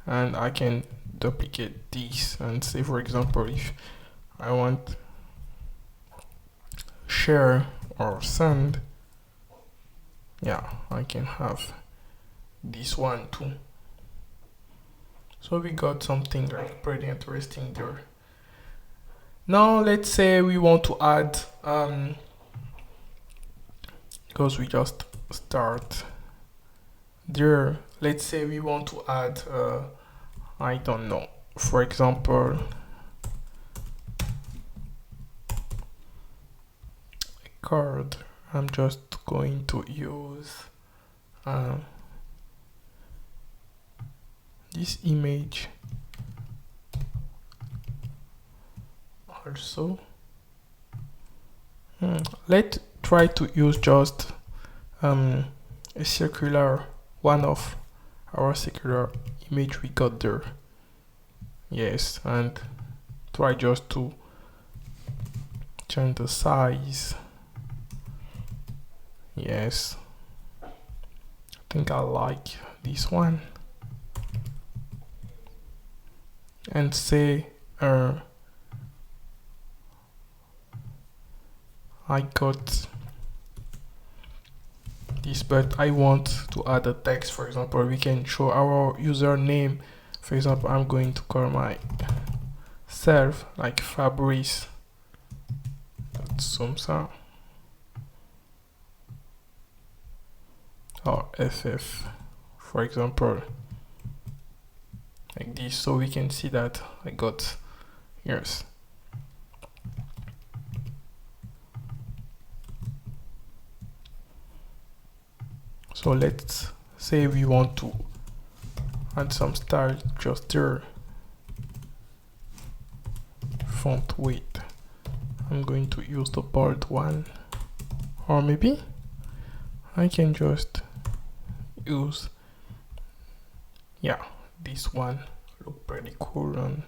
and I can duplicate this and say, for example, if I want share or send, yeah, I can have this one too. So we got something like pretty interesting there. Now let's say we want to add, because we just start there, let's say we want to add, I don't know, for example, a card. I'm just going to use this image also. Let's try to use just a circular, one of our circular image we got there. Yes, and try just to change the size. Yes, I think I like this one, and say I got this, but I want to add a text. For example, we can show our username. For example, I'm going to call myself like Fabrice. Sumsa or FF, for example, like this, so we can see that I got yours. So let's say we want to add some style just there. Font weight, I'm going to use the bold one, or maybe I can just use, yeah, this one. Look pretty cool. And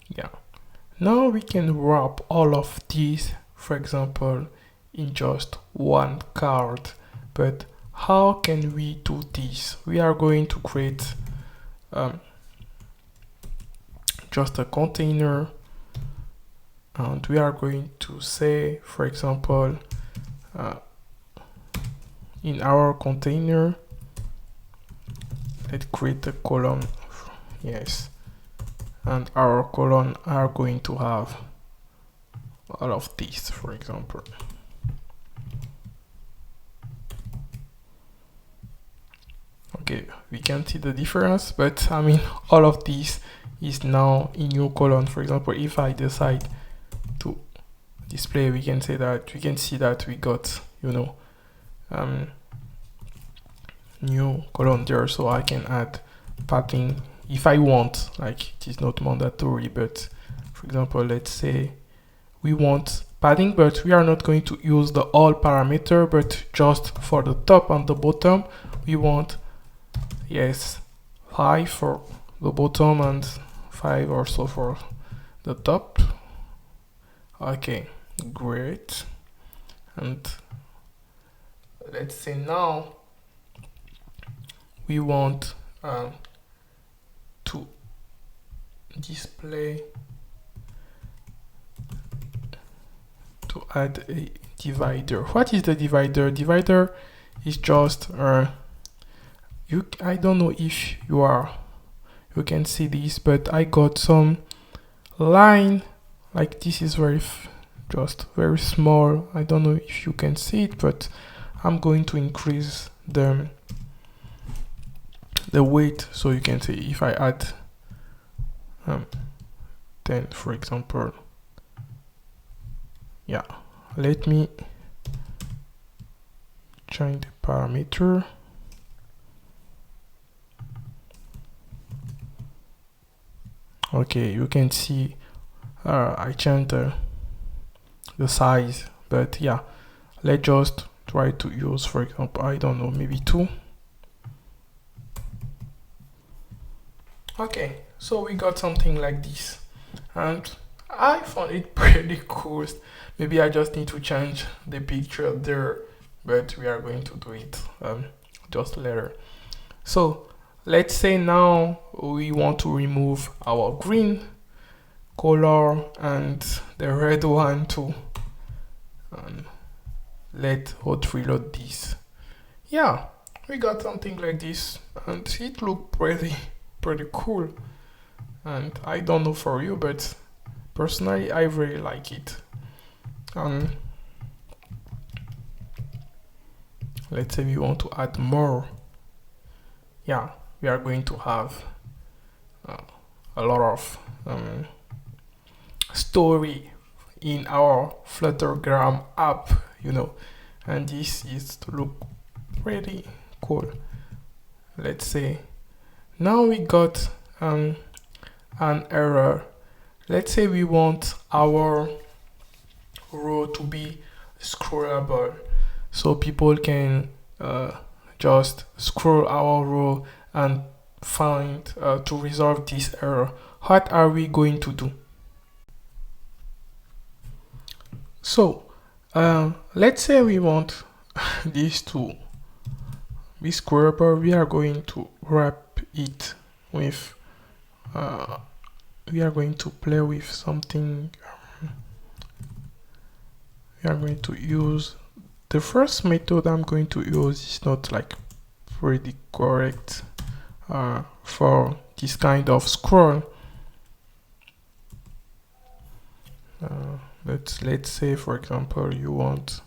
yeah, now we can wrap all of these, for example, in just one card. But how can we do this? We are going to create just a container, and we are going to say, for example, in our container, let's create a column. Yes, and our column are going to have all of these, for example. Okay, we can see the difference, but I mean, all of these is now in new column. For example, if I decide to display, we can say that we can see that we got, you know, new column there. So I can add padding if I want. Like, it is not mandatory, but for example, let's say we want padding, but we are not going to use the all parameter, but just for the top and the bottom we want, yes, 5 for the bottom and 5 also for the top. Okay, great. And let's say now we want display to add a divider. What is the divider? Divider is just I don't know if you can see this, but I got some line like this is just very small. I don't know if you can see it, but I'm going to increase the weight so you can see if I add 10, for example. Yeah, let me change the parameter. Okay, you can see I changed the size, but yeah, let's just try to use, for example, I don't know, maybe 2. Okay, so we got something like this, and I found it pretty cool. Maybe I just need to change the picture there, but we are going to do it just later. So let's say now we want to remove our green color and the red one too. Let's hot reload this. Yeah, we got something like this, and it looked pretty cool. And I don't know for you, but personally I really like it. Let's say we want to add more. Yeah, we are going to have a lot of story in our Fluttergram app, you know, and this is to look pretty cool. Let's say now we got an error. Let's say we want our row to be scrollable, so people can just scroll our row and find to resolve this error. What are we going to do? So let's say we want this to be scrollable. We are going to wrap it with we are going to play with something. We are going to use the first method I'm going to use is not like pretty correct for this kind of scroll. Let's say, for example, you want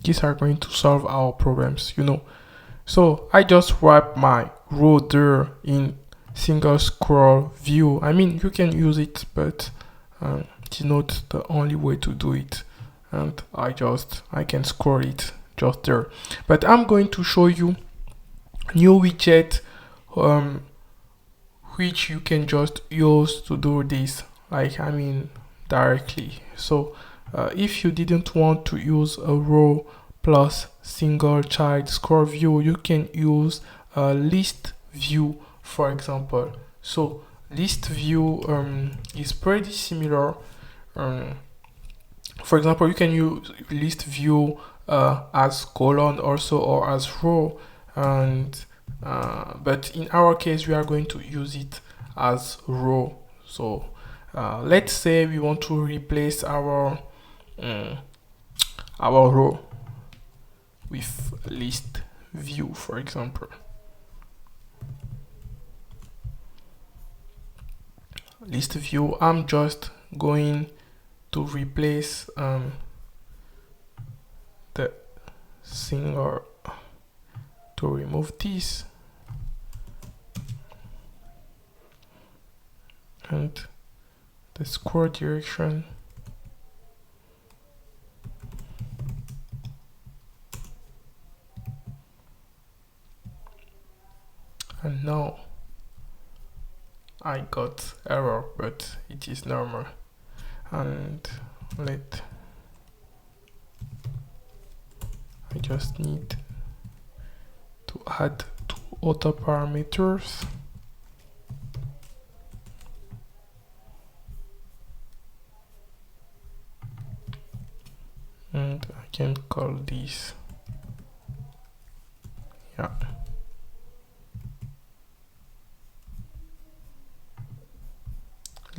these are going to solve our problems, you know. So I just wrap my row there in Singlechildscrollview. I mean, you can use it, but it's not the only way to do it. And I can scroll it just there. But I'm going to show you new widget which you can just use to do this, like I mean directly. So if you didn't want to use a row plus Singlechildscrollview, you can use Listview, for example. So Listview is pretty similar. For example, you can use Listview as column also, or as row, and but in our case we are going to use it as row. So let's say we want to replace our row with Listview, for example. Listview, I'm just going to replace the single to remove this and the scroll direction. And now I got error, but it is normal. And I just need to add 2 auto parameters. And I can call this, yeah,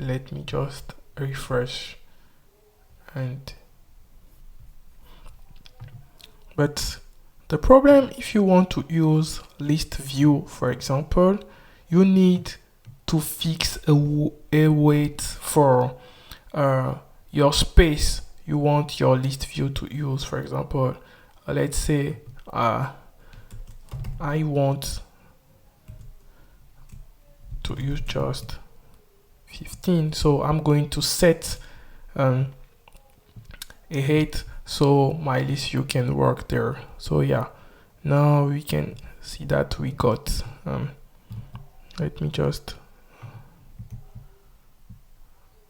let me just refresh. But the problem, if you want to use Listview, for example, you need to fix a weight for your space you want your Listview to use. For example, let's say I want to use just 15, so I'm going to set a height so my Listview can work there. So yeah, now we can see that we got let me just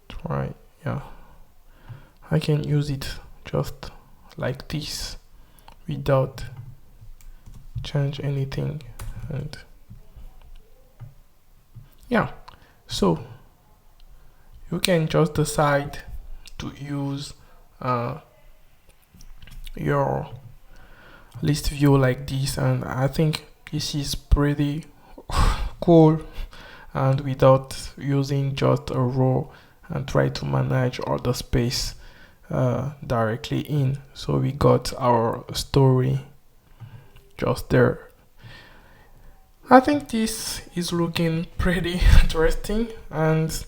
try. Yeah, I can use it just like this without change anything. And yeah, so you can just decide to use your Listview like this, and I think this is pretty cool, and without using just a row and try to manage all the space directly in. So we got our story just there. I think this is looking pretty interesting, and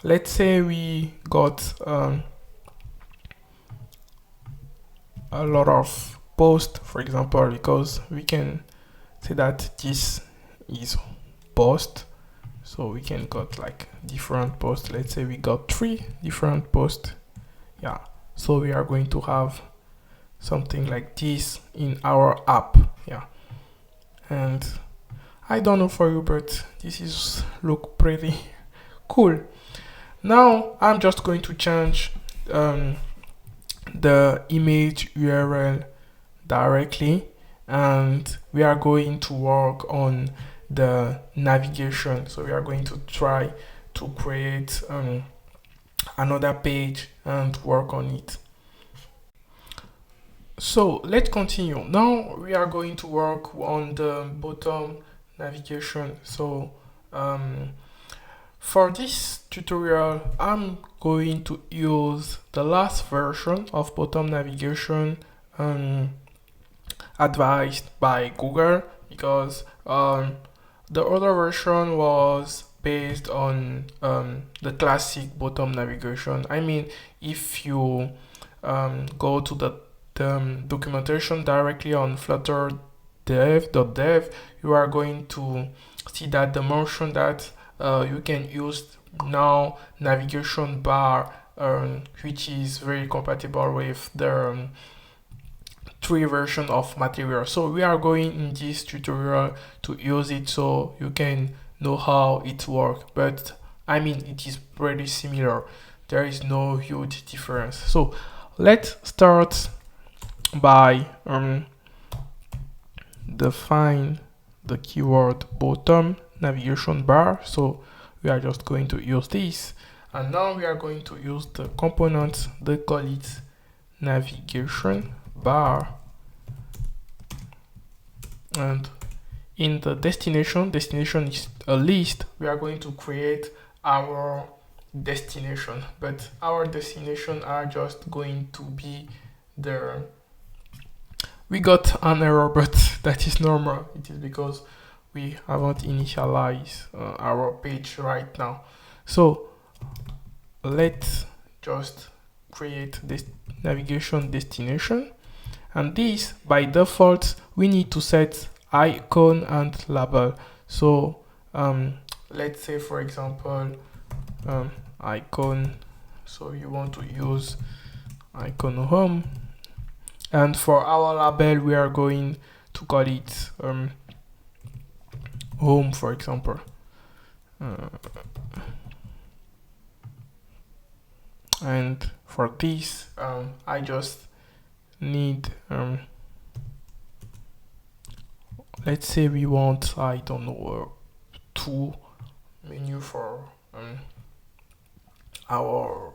let's say we got a lot of posts, for example, because we can say that this is post, so we can got like different posts. Let's say we got 3 different posts. Yeah, so we are going to have something like this in our app. Yeah, and I don't know for you, but this is look pretty cool. Now I'm just going to change the image URL directly, and we are going to work on the navigation. So we are going to try to create another page and work on it. So let's continue. Now we are going to work on the bottom navigation. So for this tutorial, I'm going to use the last version of bottom navigation advised by Google, because the other version was based on the classic bottom navigation. I mean, if you go to the documentation directly on Flutter dev.dev, you are going to see that the motion that you can use now navigation bar, which is very compatible with the 3 version of material. So we are going in this tutorial to use it so you can know how it works, but I mean it is pretty similar. There is no huge difference. So let's start by define the keyword bottom navigation bar. So we are just going to use this, and now we are going to use the component. They call it navigation bar, and in the destination is a list. We are going to create our destination, but our destination are just going to be the we got an error, but that is normal. It is because we haven't initialized our page right now. So let's just create this navigation destination, and this by default we need to set icon and label. So let's say for example icon, so you want to use icon home, and for our label we are going to call it home, for example. And for this I just need let's say we want, I don't know, 2 menu for our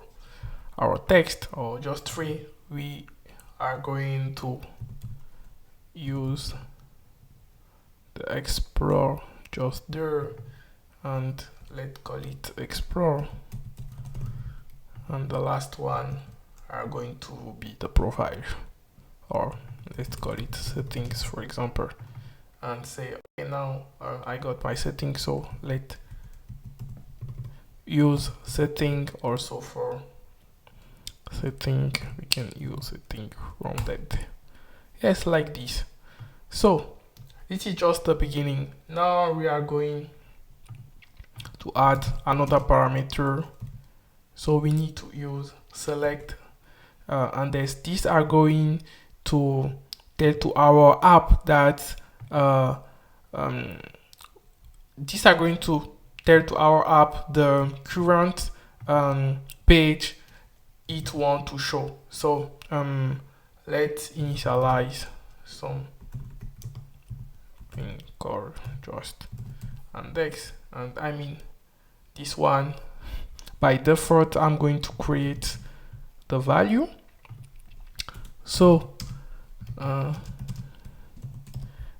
text, or just 3. We are going to use the explore just there, and let's call it explore. and the last one are going to be the profile, or let's call it settings, for example, and say, okay, now I got my settings, so let's use setting also for setting. We can use setting rounded, yes, like this. So this is just the beginning. Now we are going to add another parameter, so we need to use select, and these are going to tell to our app that these are going to tell to our app the current page it want to show. So let's initialize something called just index, and I mean this one. By default, I'm going to create the value. So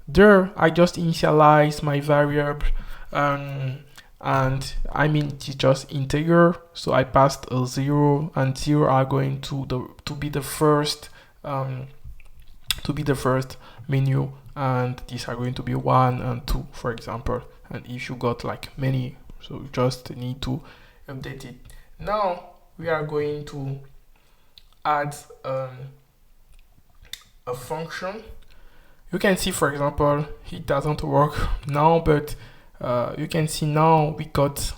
there I just initialize my variable, and I mean it's just integer, so I passed a 0, and 0 are going to be the first menu, and these are going to be 1 and 2, for example. And if you got like many, so you just need to update it. Now we are going to add a function. You can see, for example, it doesn't work now, but you can see now we got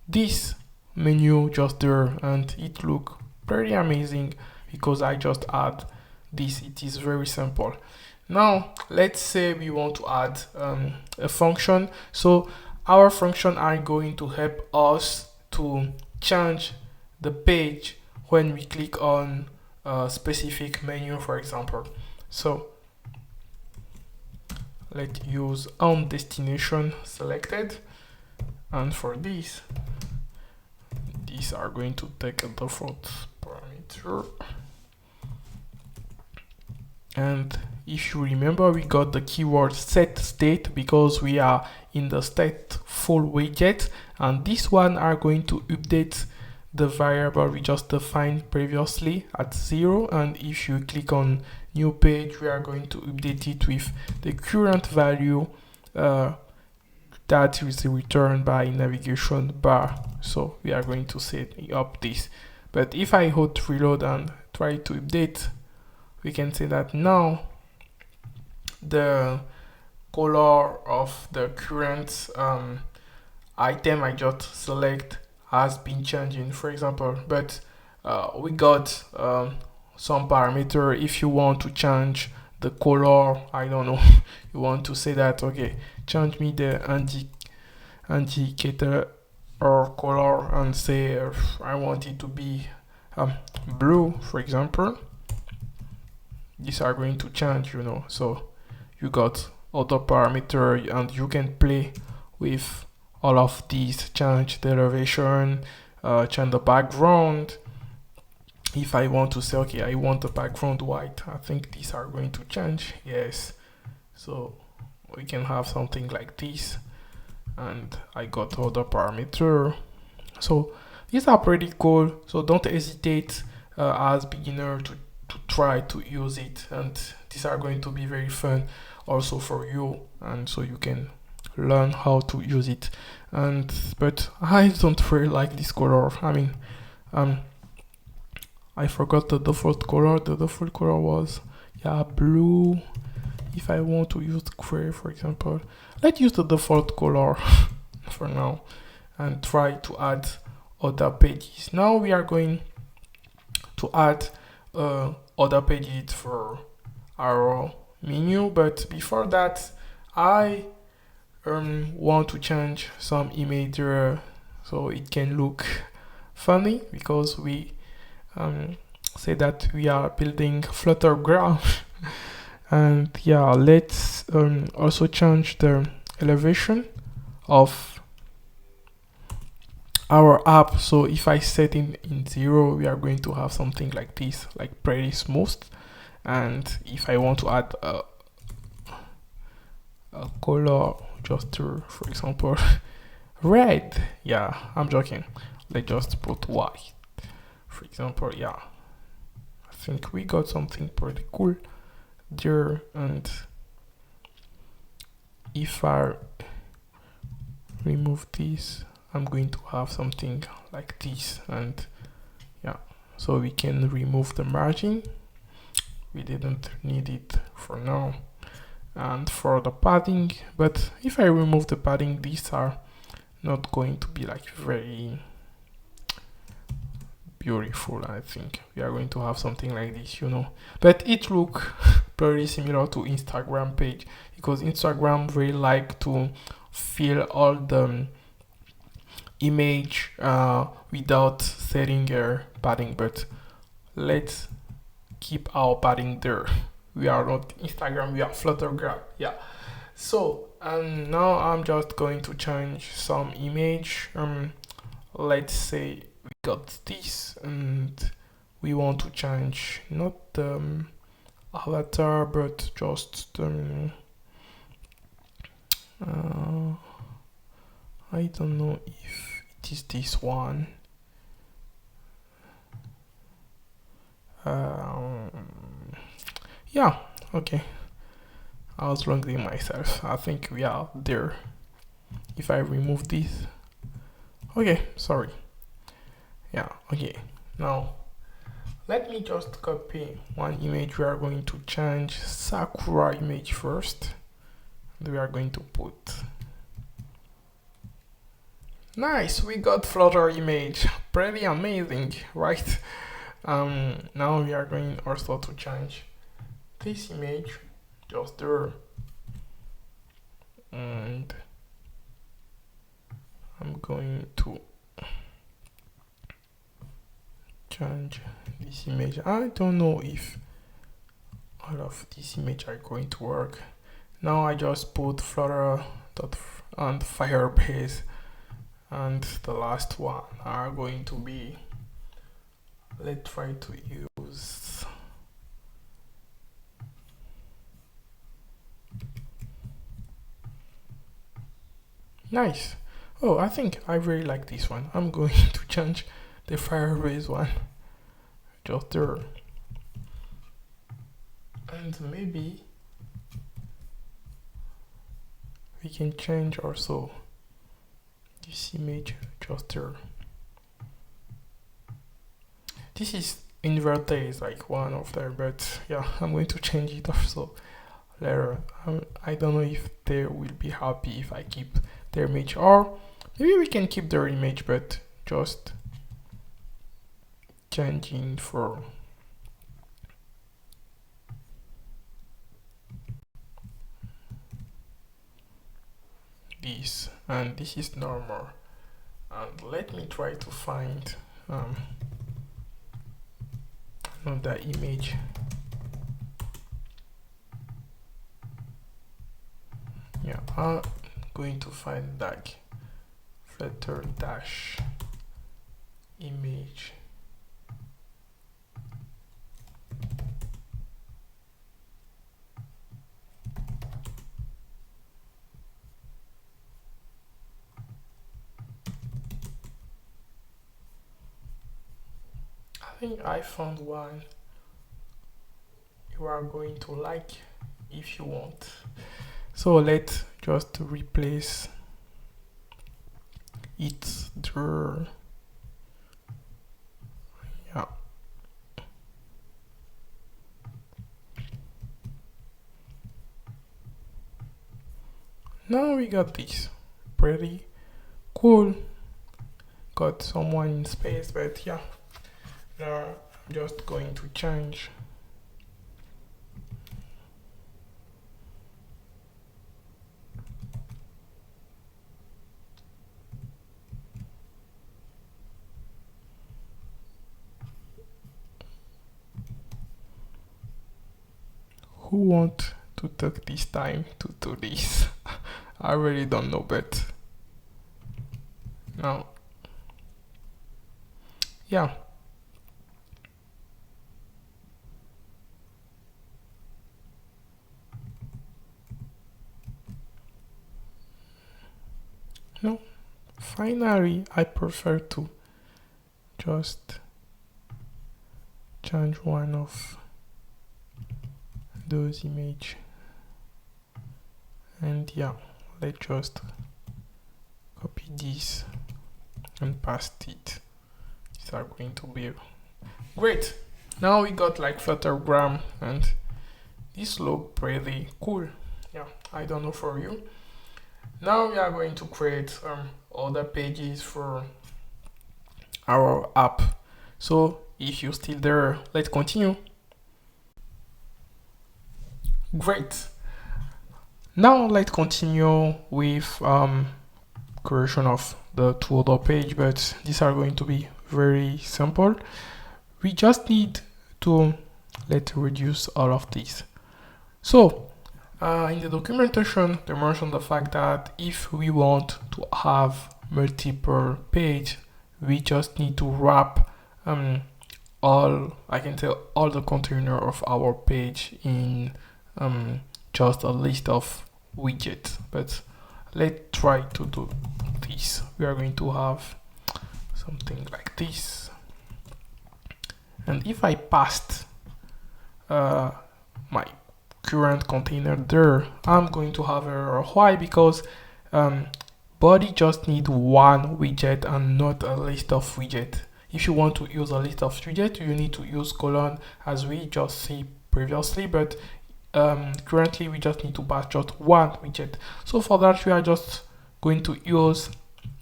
this menu just there, and it look pretty amazing because I just add this. It is very simple. Now let's say we want to add a function. So our function are going to help us to change the page when we click on a specific menu, for example. So let's use destination selected, and for this, these are going to take a default parameter. And if you remember, we got the keyword Setstate because we are in the Stateful widget, and this one are going to update the variable we just defined previously at 0. And if you click on new page, we are going to update it with the current value that is returned by navigation bar. So we are going to set up this. But if I hit reload and try to update, we can say that now the color of the current item I just select has been changing, for example. But we got some parameter. If you want to change the color, I don't know, you want to say that, okay, change me the indicator or color, and say I want it to be blue, for example. These are going to change, you know. So you got other parameter, and you can play with all of these. Change the elevation, change the background. If I want to say, okay, I want the background white, I think these are going to change. Yes, so we can have something like this, and I got other parameter. So these are pretty cool, so don't hesitate as beginner to try to use it, and these are going to be very fun also for you, and so you can learn how to use it. And but I don't really like this color. I mean, I forgot the default color. The default color was blue. If I want to use gray, for example, let's use the default color for now and try to add other pages. Now we are going to add other pages for our menu, but before that I want to change some image so it can look funny, because we say that we are building Flutter graph. And yeah, let's also change the elevation of our app. So if I set in 0, we are going to have something like this, like pretty smooth. And if I want to add a color, just to, for example, red, yeah, I'm joking, let's just put white, For example, yeah, I think we got something pretty cool there. And if I remove this, I'm going to have something like this. And yeah, so we can remove the margin. We didn't need it for now. And for the padding, but if I remove the padding, these are not going to be like very beautiful. I think we are going to have something like this, you know, but it look very similar to Instagram page, because Instagram really like to fill all the image without setting a padding. But let's keep our padding there. We are not Instagram, we are Fluttergram. Yeah. So and now I'm just going to change some image. Let's say we got this and we want to change not the avatar but just the I don't know if it is this one. Yeah, okay, I was wronging myself. I think we are there. If I remove this, okay, sorry. Yeah, okay, now let me just copy one image. We are going to change Sakura image first, and we are going to put, nice, we got Flutter image. Pretty amazing, right? Now we are going also to change this image just there, and I'm going to change this image. I don't know if all of this image are going to work. Now I just put Flutter and Firebase, and the last one are going to be, let's try to use nice. Oh, I think I really like this one. I'm going to change the Firebase one just there, and maybe we can change also this image just there. This is inverted, is like one of them, but yeah, I'm going to change it also later. I don't know if they will be happy if I keep their image, or maybe we can keep their image but just changing for this, and this is normal. And let me try to find another image. Yeah, I'm going to find like Flutter dash image. I think I found one you are going to like if you want. So let's just replace it there. Yeah. Now we got this. Pretty cool. Got someone in space, but yeah. Now I'm just going to change who want to take this time to do this. I really don't know, but now yeah. No, finally I prefer to just change one of those image, and yeah, let's just copy this and paste it. These are going to be great. Now we got like Fluttergram, and this look pretty cool. Yeah, I don't know for you. Now we are going to create other pages for our app. So if you're still there, let's continue. Great. Now let's continue with creation of the two other page, but these are going to be very simple. We just need to reduce all of this. So in the documentation, they mention the fact that if we want to have multiple page, we just need to wrap all the container of our page in just a list of widgets. But let's try to do this. We are going to have something like this, and if I passed my current container there, I'm going to have error. Why? Because body just need one widget and not a list of widgets. If you want to use a list of widgets, you need to use colon, as we just see previously, but currently we just need to pass just one widget. So for that, we are just going to use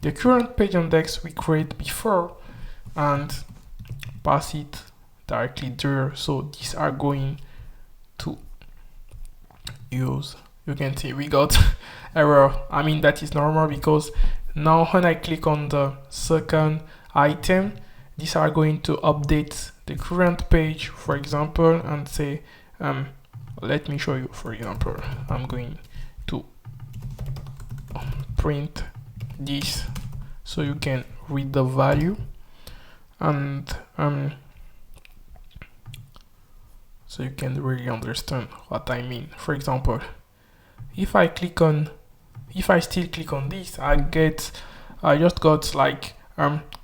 the current page index we create before and pass it directly there. So these are going to use, you can see we got error. I mean, that is normal because now when I click on the second item, these are going to update the current page, for example, and say let me show you. For example, I'm going to print this so you can read the value, and so you can really understand what I mean. For example, if I still click on this, I just got like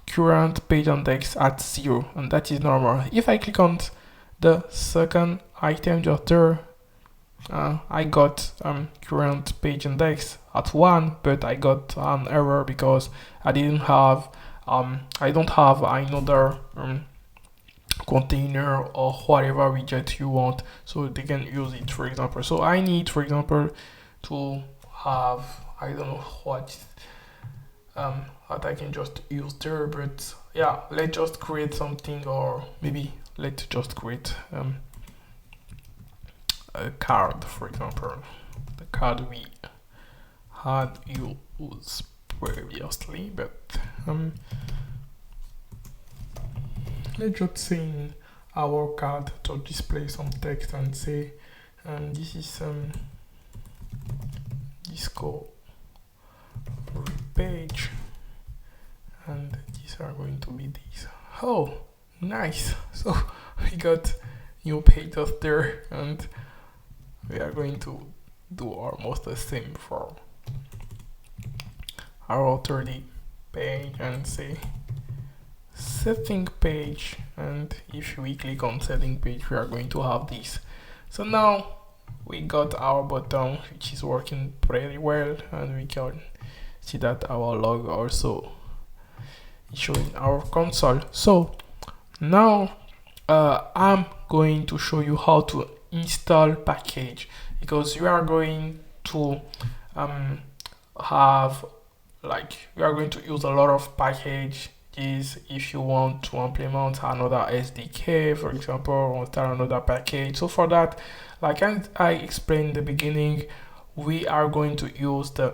current page index at 0, and that is normal. If I click on the second item just there, I got current page index at 1, but I got an error because I don't have another container or whatever widget you want, so they can use it, for example. So I need, for example, to have, I don't know what I can just use there, but yeah, let's just create something, or maybe let's just create a card, for example, the card we had used previously, but let's just say in our card to display some text and say this is disco page, and these are going to be these. Oh, nice. So we got new pages there, and we are going to do almost the same for our 3D page and say setting page, and if we click on setting page, we are going to have this. So now we got our button, which is working pretty well, and we can see that our log also is showing our console. So now I'm going to show you how to install package, because you are going to we are going to use a lot of packages if you want to implement another SDK, for example, or install another package. So for that, like I explained in the beginning, we are going to use the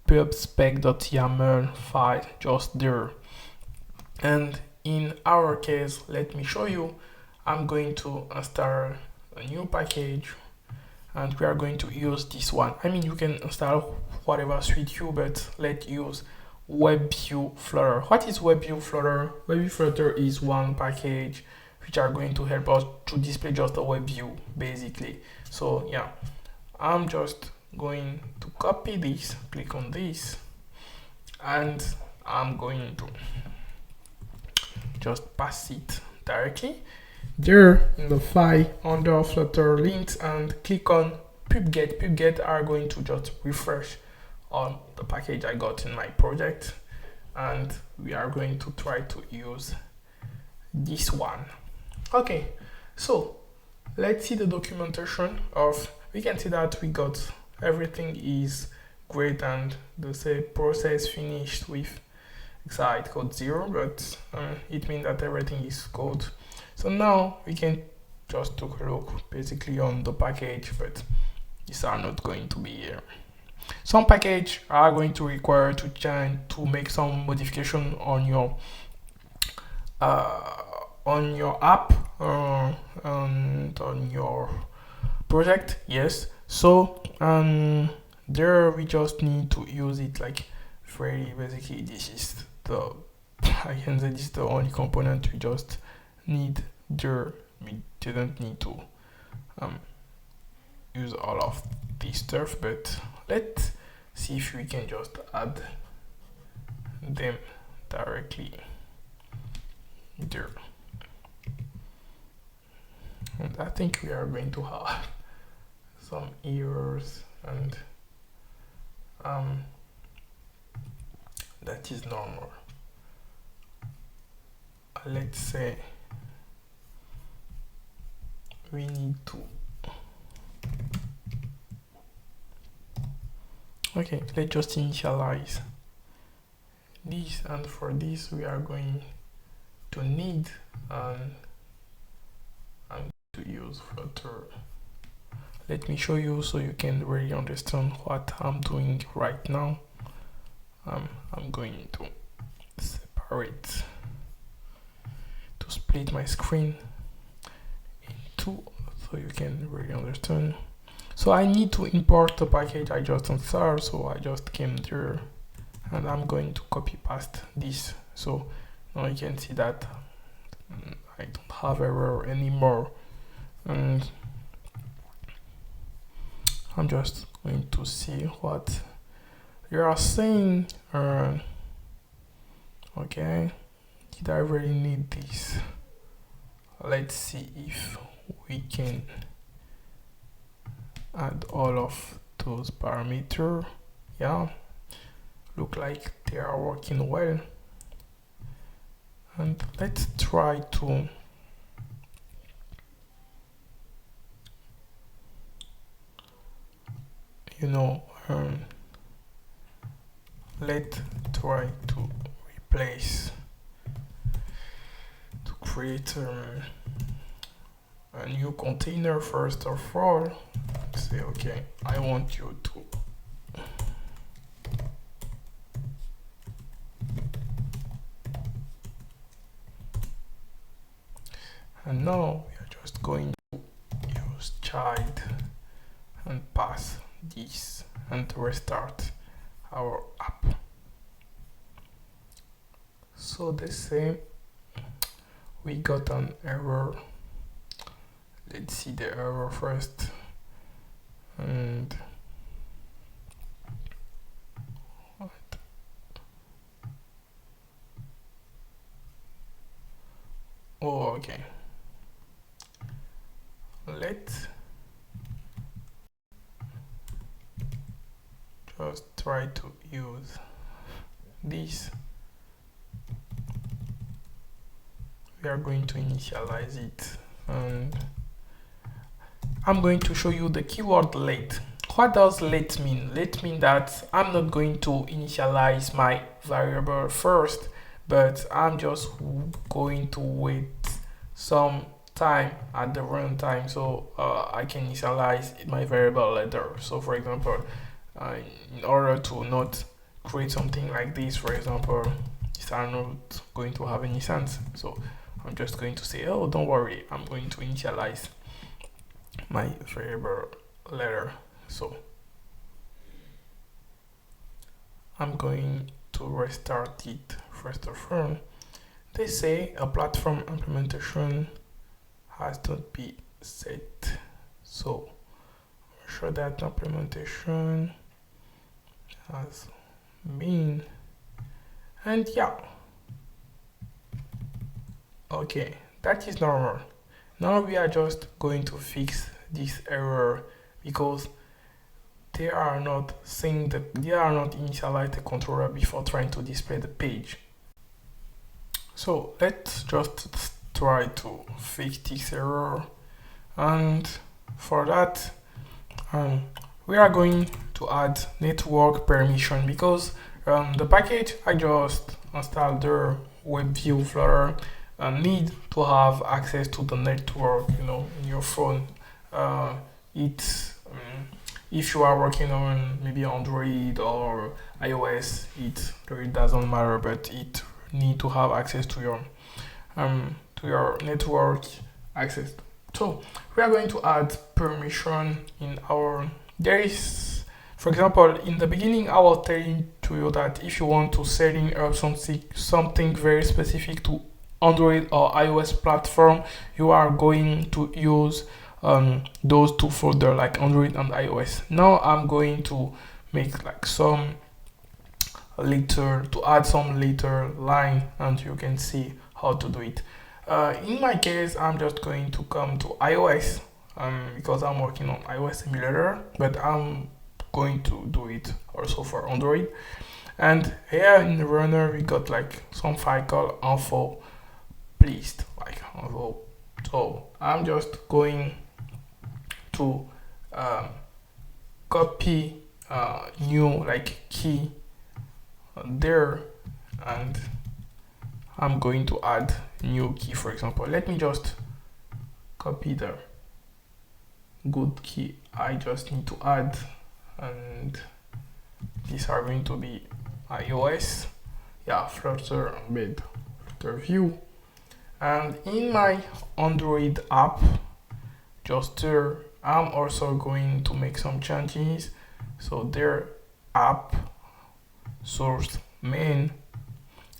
pubspec.yaml file just there. And in our case, let me show you. I'm going to install a new package, and we are going to use this one. I mean, you can install whatever suits you, but let's use Webview Flutter. What is Webview Flutter? Webview Flutter is one package which are going to help us to display just a web view, basically. So yeah, I'm just going to copy this, click on this, and I'm going to just pass it directly. there in the file under Flutter links and click on pubget. Pubget are going to just refresh all the package I got in my project, and we are going to try to use this one. Okay, so let's see the documentation of, we can see that we got everything is great and the say process finished with exit code 0, but it means that everything is good. So now we can just take a look basically on the package, but these are not going to be here. Some packages are going to require to change, to make some modification on your app and on your project. Yes, so there we just need to use it like very basically. This is the, I can say this is the only component we just need there. We didn't need to use all of this stuff, but let's see if we can just add them directly there. And I think we are going to have some errors, and that is normal. Let's say we need to, okay, let's just initialize this, and for this we are going to need to use Flutter. Let me show you so you can really understand what I'm doing right now. I'm going to separate, to split my screen in two so you can really understand. So I need to import the package I just installed, so I just came there and I'm going to copy paste this. So now you can see that I don't have error anymore, and I'm just going to see what you are saying. Okay, did I really need this? Let's see if we can add all of those parameters. Yeah, look like they are working well. And let's try to let's try to replace, to create a new container first of all. Say, okay, I want you to and now we are just going to use child and pass this and restart our app. So the same, we got an error. Let's see the error first. And what? Oh, okay. Let's just try to use this. We are going to initialize it, and I'm going to show you the keyword let. What does let mean? Let means that I'm not going to initialize my variable first, but I'm just going to wait some time at the runtime, so I can initialize my variable later. So for example, in order to not create something like this, for example, these are not going to have any sense. So I'm just going to say, oh, don't worry, I'm going to initialize my variable later. So I'm going to restart it first of all. They say a platform implementation has to be set. So show that implementation has been, and yeah, okay, that is normal. Now we are just going to fix this error because they are not initialize the controller before trying to display the page. So let's just try to fix this error, and for that we are going to add network permission because the package I just installed the Webview Flutter need to have access to the network, in your phone. If you are working on maybe Android or iOS, it really doesn't matter, but it need to have access to your network access. So we are going to add permission in our. There is, for example, in the beginning I was telling to you that if you want to setting up something very specific to Android or iOS platform, you are going to use those two folders like Android and iOS. Now I'm going to make like add some later line, and you can see how to do it. In my case, I'm just going to come to iOS because I'm working on iOS simulator, but I'm going to do it also for Android. And here in the runner, we got like some file called info list, like info. So I'm just going to copy new like key there, and I'm going to add new key. For example, let me just copy the good key I just need to add, and these are going to be iOS, Flutter embed, Flutter view. And in my Android app, just there, I'm also going to make some changes. So there, app source main,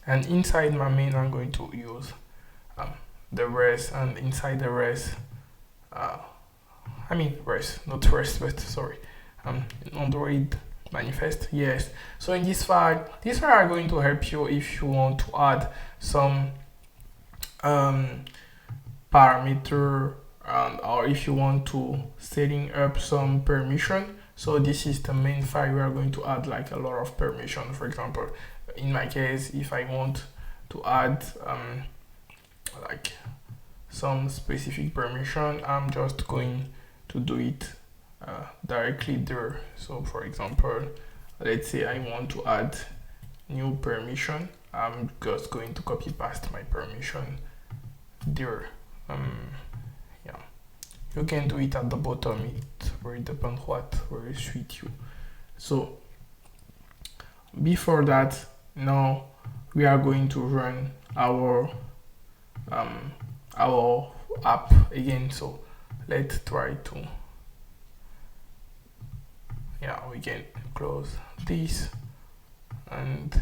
and inside my main I'm going to use the rest, and inside the rest Android manifest. Yes, so in this file are going to help you if you want to add some parameter, or if you want to setting up some permission. So this is the main file we are going to add like a lot of permission. For example, in my case, if I want to add like some specific permission, I'm just going to do it directly there. So for example, let's say I want to add new permission, I'm just going to copy past my permission there. You can do it at the bottom, it really depends what will suit you. So before that, now we are going to run our app again. So let's try to, we can close this, and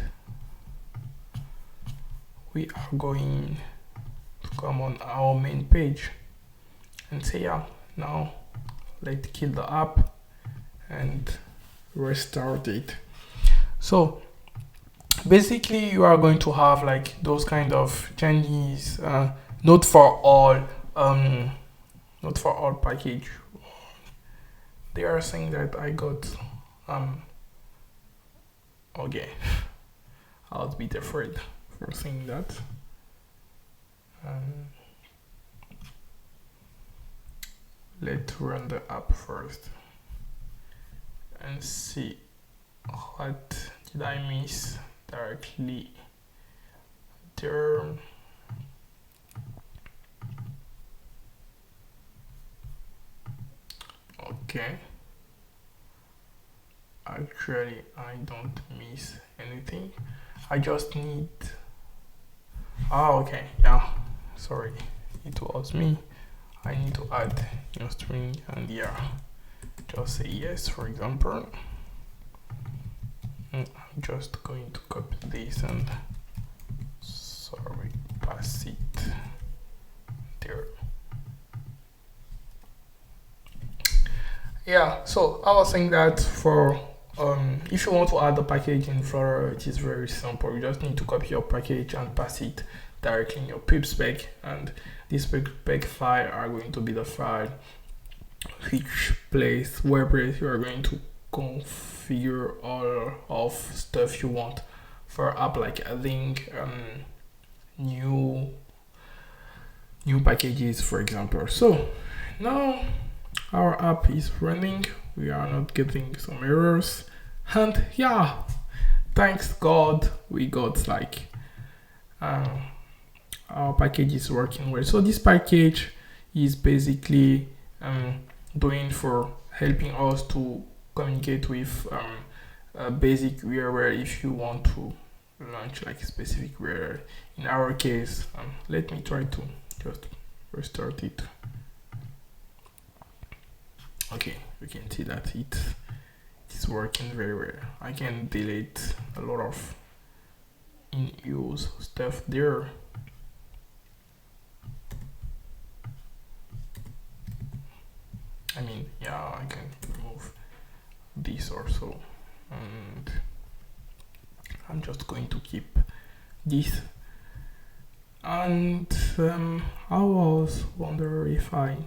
we are going to come on our main page and say, now let's kill the app and restart it. So basically you are going to have like those kind of changes, not for all package. They are saying that I got okay, I'll be afraid for saying that. Let's run the app first and see what did I miss directly there. Okay, actually I don't miss anything. I just need sorry, it was me. I need to add new string, and just say yes, for example. I'm just going to copy this and pass it there. So I was saying that for if you want to add a package in Flutter, it is very simple. You just need to copy your package and pass it directly in your pub spec, and this pub spec file are going to be the file where you are going to configure all of stuff you want for app, like adding new packages, for example. So now our app is running, we are not getting some errors, and yeah, thanks God we got like our package is working well. So this package is basically doing for helping us to communicate with a basic URL if you want to launch like a specific URL. In our case, let me try to just restart it. Okay, you can see that it is working very well. I can delete a lot of in-use stuff there. I mean, yeah, I can remove this also, and I'm just going to keep this. And I was wondering if I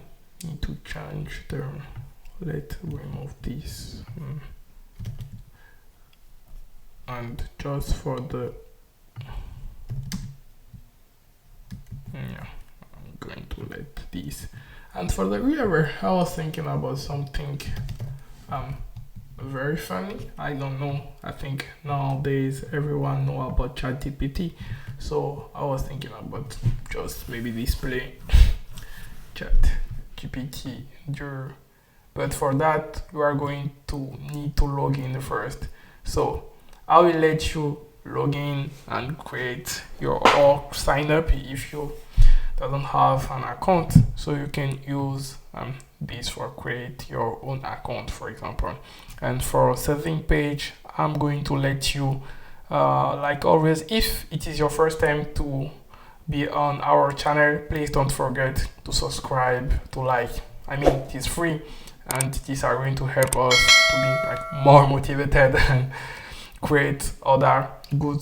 need to change the, let's remove this, and just for the, yeah, I'm going to let this. And for the URL, I was thinking about something very funny. I don't know, I think nowadays everyone know about ChatGPT, so I was thinking about just maybe display ChatGPT there, but for that you are going to need to log in first. So I will let you log in and create your, or sign up if you doesn't have an account, so you can use this for create your own account, for example. And for setting page, I'm going to let you, like always, if it is your first time to be on our channel, please don't forget to subscribe, to like. I mean, it is free, and these are going to help us to be like more motivated and create other good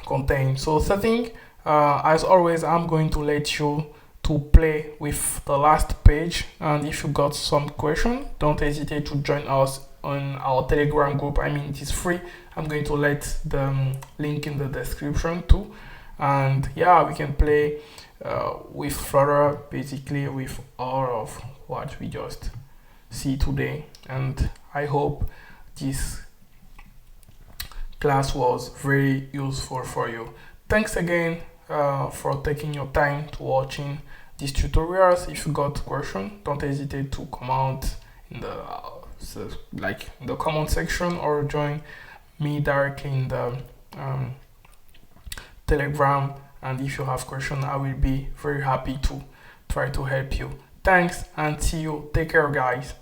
content. So setting, as always, I'm going to let you to play with the last page, and if you got some question, don't hesitate to join us on our Telegram group. I mean, it is free. I'm going to let the link in the description too, and yeah, we can play with Flutter, basically with all of what we just see today. And I hope this class was very useful for you. Thanks again for taking your time to watching these tutorials. If you got question, don't hesitate to comment in the in the comment section, or join me directly in the Telegram. And if you have question, I will be very happy to try to help you. Thanks, and see you. Take care, guys.